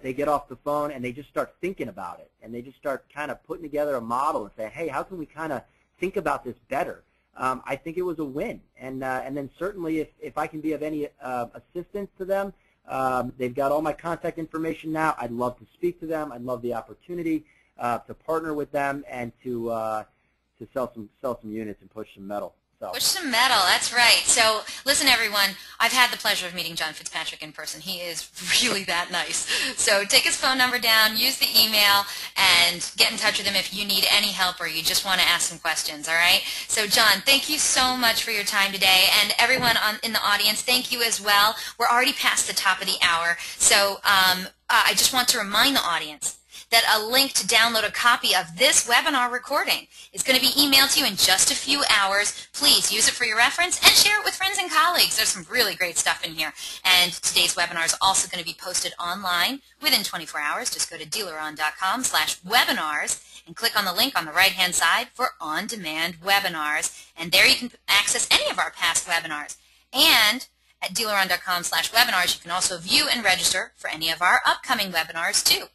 S2: they get off the phone and they just start thinking about it, and they just start kind of putting together a model and say, hey, how can we kind of think about this better? I think it was a win, and then certainly if I can be of any assistance to them, they've got all my contact information now. I'd love to speak to them. I'd love the opportunity to partner with them and to sell some units and push some metal. So.
S1: Push some metal, that's right. So listen, everyone, I've had the pleasure of meeting John Fitzpatrick in person. He is really that nice. So take his phone number down, use the email, and get in touch with him if you need any help or you just want to ask some questions, all right? So John, thank you so much for your time today, and everyone in the audience, thank you as well. We're already past the top of the hour, so I just want to remind the audience that a link to download a copy of this webinar recording is going to be emailed to you in just a few hours. Please use it for your reference and share it with friends and colleagues. There's some really great stuff in here. And today's webinar is also going to be posted online within 24 hours. Just go to dealeron.com/webinars and click on the link on the right-hand side for on-demand webinars. And there you can access any of our past webinars. And at dealeron.com/webinars, you can also view and register for any of our upcoming webinars too.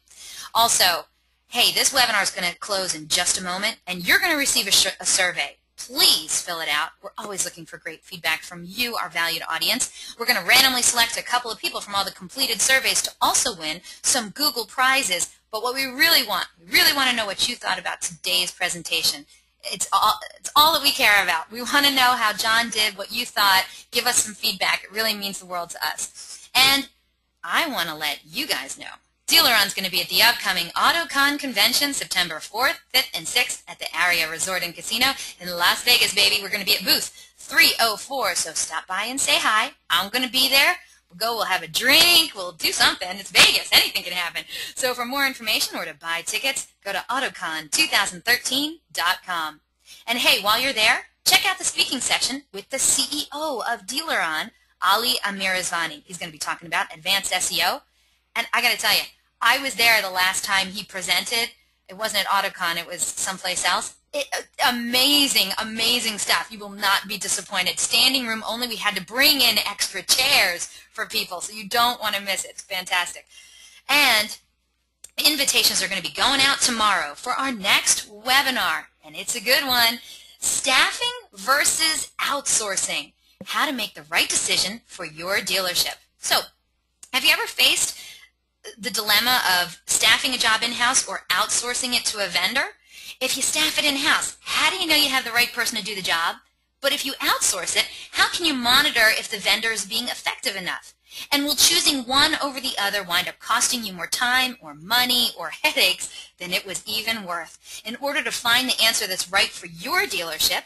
S1: Also, hey, this webinar is going to close in just a moment, and you're going to receive a survey. Please fill it out. We're always looking for great feedback from you, our valued audience. We're going to randomly select a couple of people from all the completed surveys to also win some Google prizes. But what we really want to know what you thought about today's presentation. It's all that we care about. We want to know how John did, what you thought. Give us some feedback. It really means the world to us. And I want to let you guys know Dealeron's going to be at the upcoming AutoCon convention September 4th, 5th, and 6th at the Aria Resort and Casino in Las Vegas, baby. We're going to be at booth 304, so stop by and say hi. I'm going to be there. We'll have a drink. We'll do something. It's Vegas. Anything can happen. So for more information or to buy tickets, go to autocon2013.com. And hey, while you're there, check out the speaking section with the CEO of Dealeron, Ali Amirazvani. He's going to be talking about advanced SEO. And I got to tell you, I was there the last time he presented. It wasn't at AutoCon. It was someplace else. Amazing, amazing stuff. You will not be disappointed. Standing room only. We had to bring in extra chairs for people, so you don't want to miss it. It's fantastic. And invitations are going to be going out tomorrow for our next webinar, and it's a good one. Staffing versus outsourcing. How to make the right decision for your dealership. So, have you ever faced the dilemma of staffing a job in-house or outsourcing it to a vendor? If you staff it in-house, how do you know you have the right person to do the job? But if you outsource it, how can you monitor if the vendor is being effective enough? And will choosing one over the other wind up costing you more time or money or headaches than it was even worth? In order to find the answer that's right for your dealership,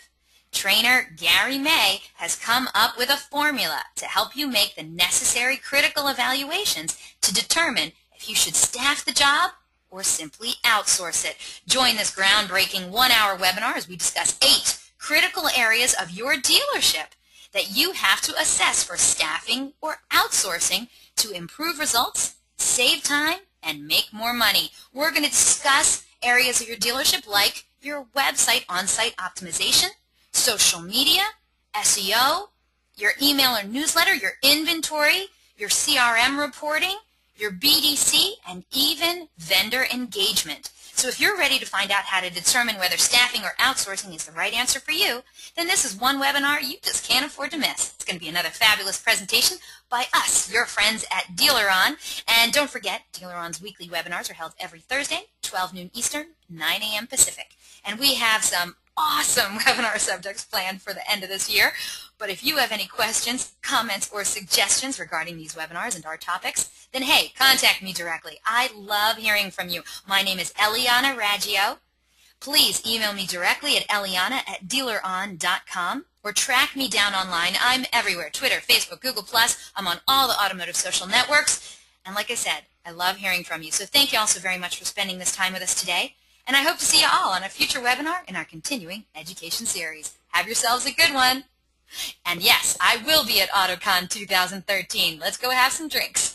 S1: Trainer Gary May has come up with a formula to help you make the necessary critical evaluations to determine if you should staff the job or simply outsource it. Join this groundbreaking 1-hour webinar as we discuss 8 critical areas of your dealership that you have to assess for staffing or outsourcing to improve results, save time, and make more money. We're going to discuss areas of your dealership like your website on-site optimization, social media, SEO, your email or newsletter, your inventory, your CRM reporting, your BDC, and even vendor engagement. So if you're ready to find out how to determine whether staffing or outsourcing is the right answer for you, then this is one webinar you just can't afford to miss. It's going to be another fabulous presentation by us, your friends at DealerOn. And don't forget, DealerOn's weekly webinars are held every Thursday, 12 noon Eastern, 9 a.m. Pacific. And we have some awesome webinar subjects planned for the end of this year. But if you have any questions, comments, or suggestions regarding these webinars and our topics, then hey, contact me directly. I love hearing from you. My name is Eliana Raggio. Please email me directly at eliana@dealeron.com or track me down online. I'm everywhere, Twitter, Facebook, Google+. I'm on all the automotive social networks. And like I said, I love hearing from you. So thank you all so very much for spending this time with us today. And I hope to see you all on a future webinar in our continuing education series. Have yourselves a good one. And yes, I will be at AutoCon 2013. Let's go have some drinks.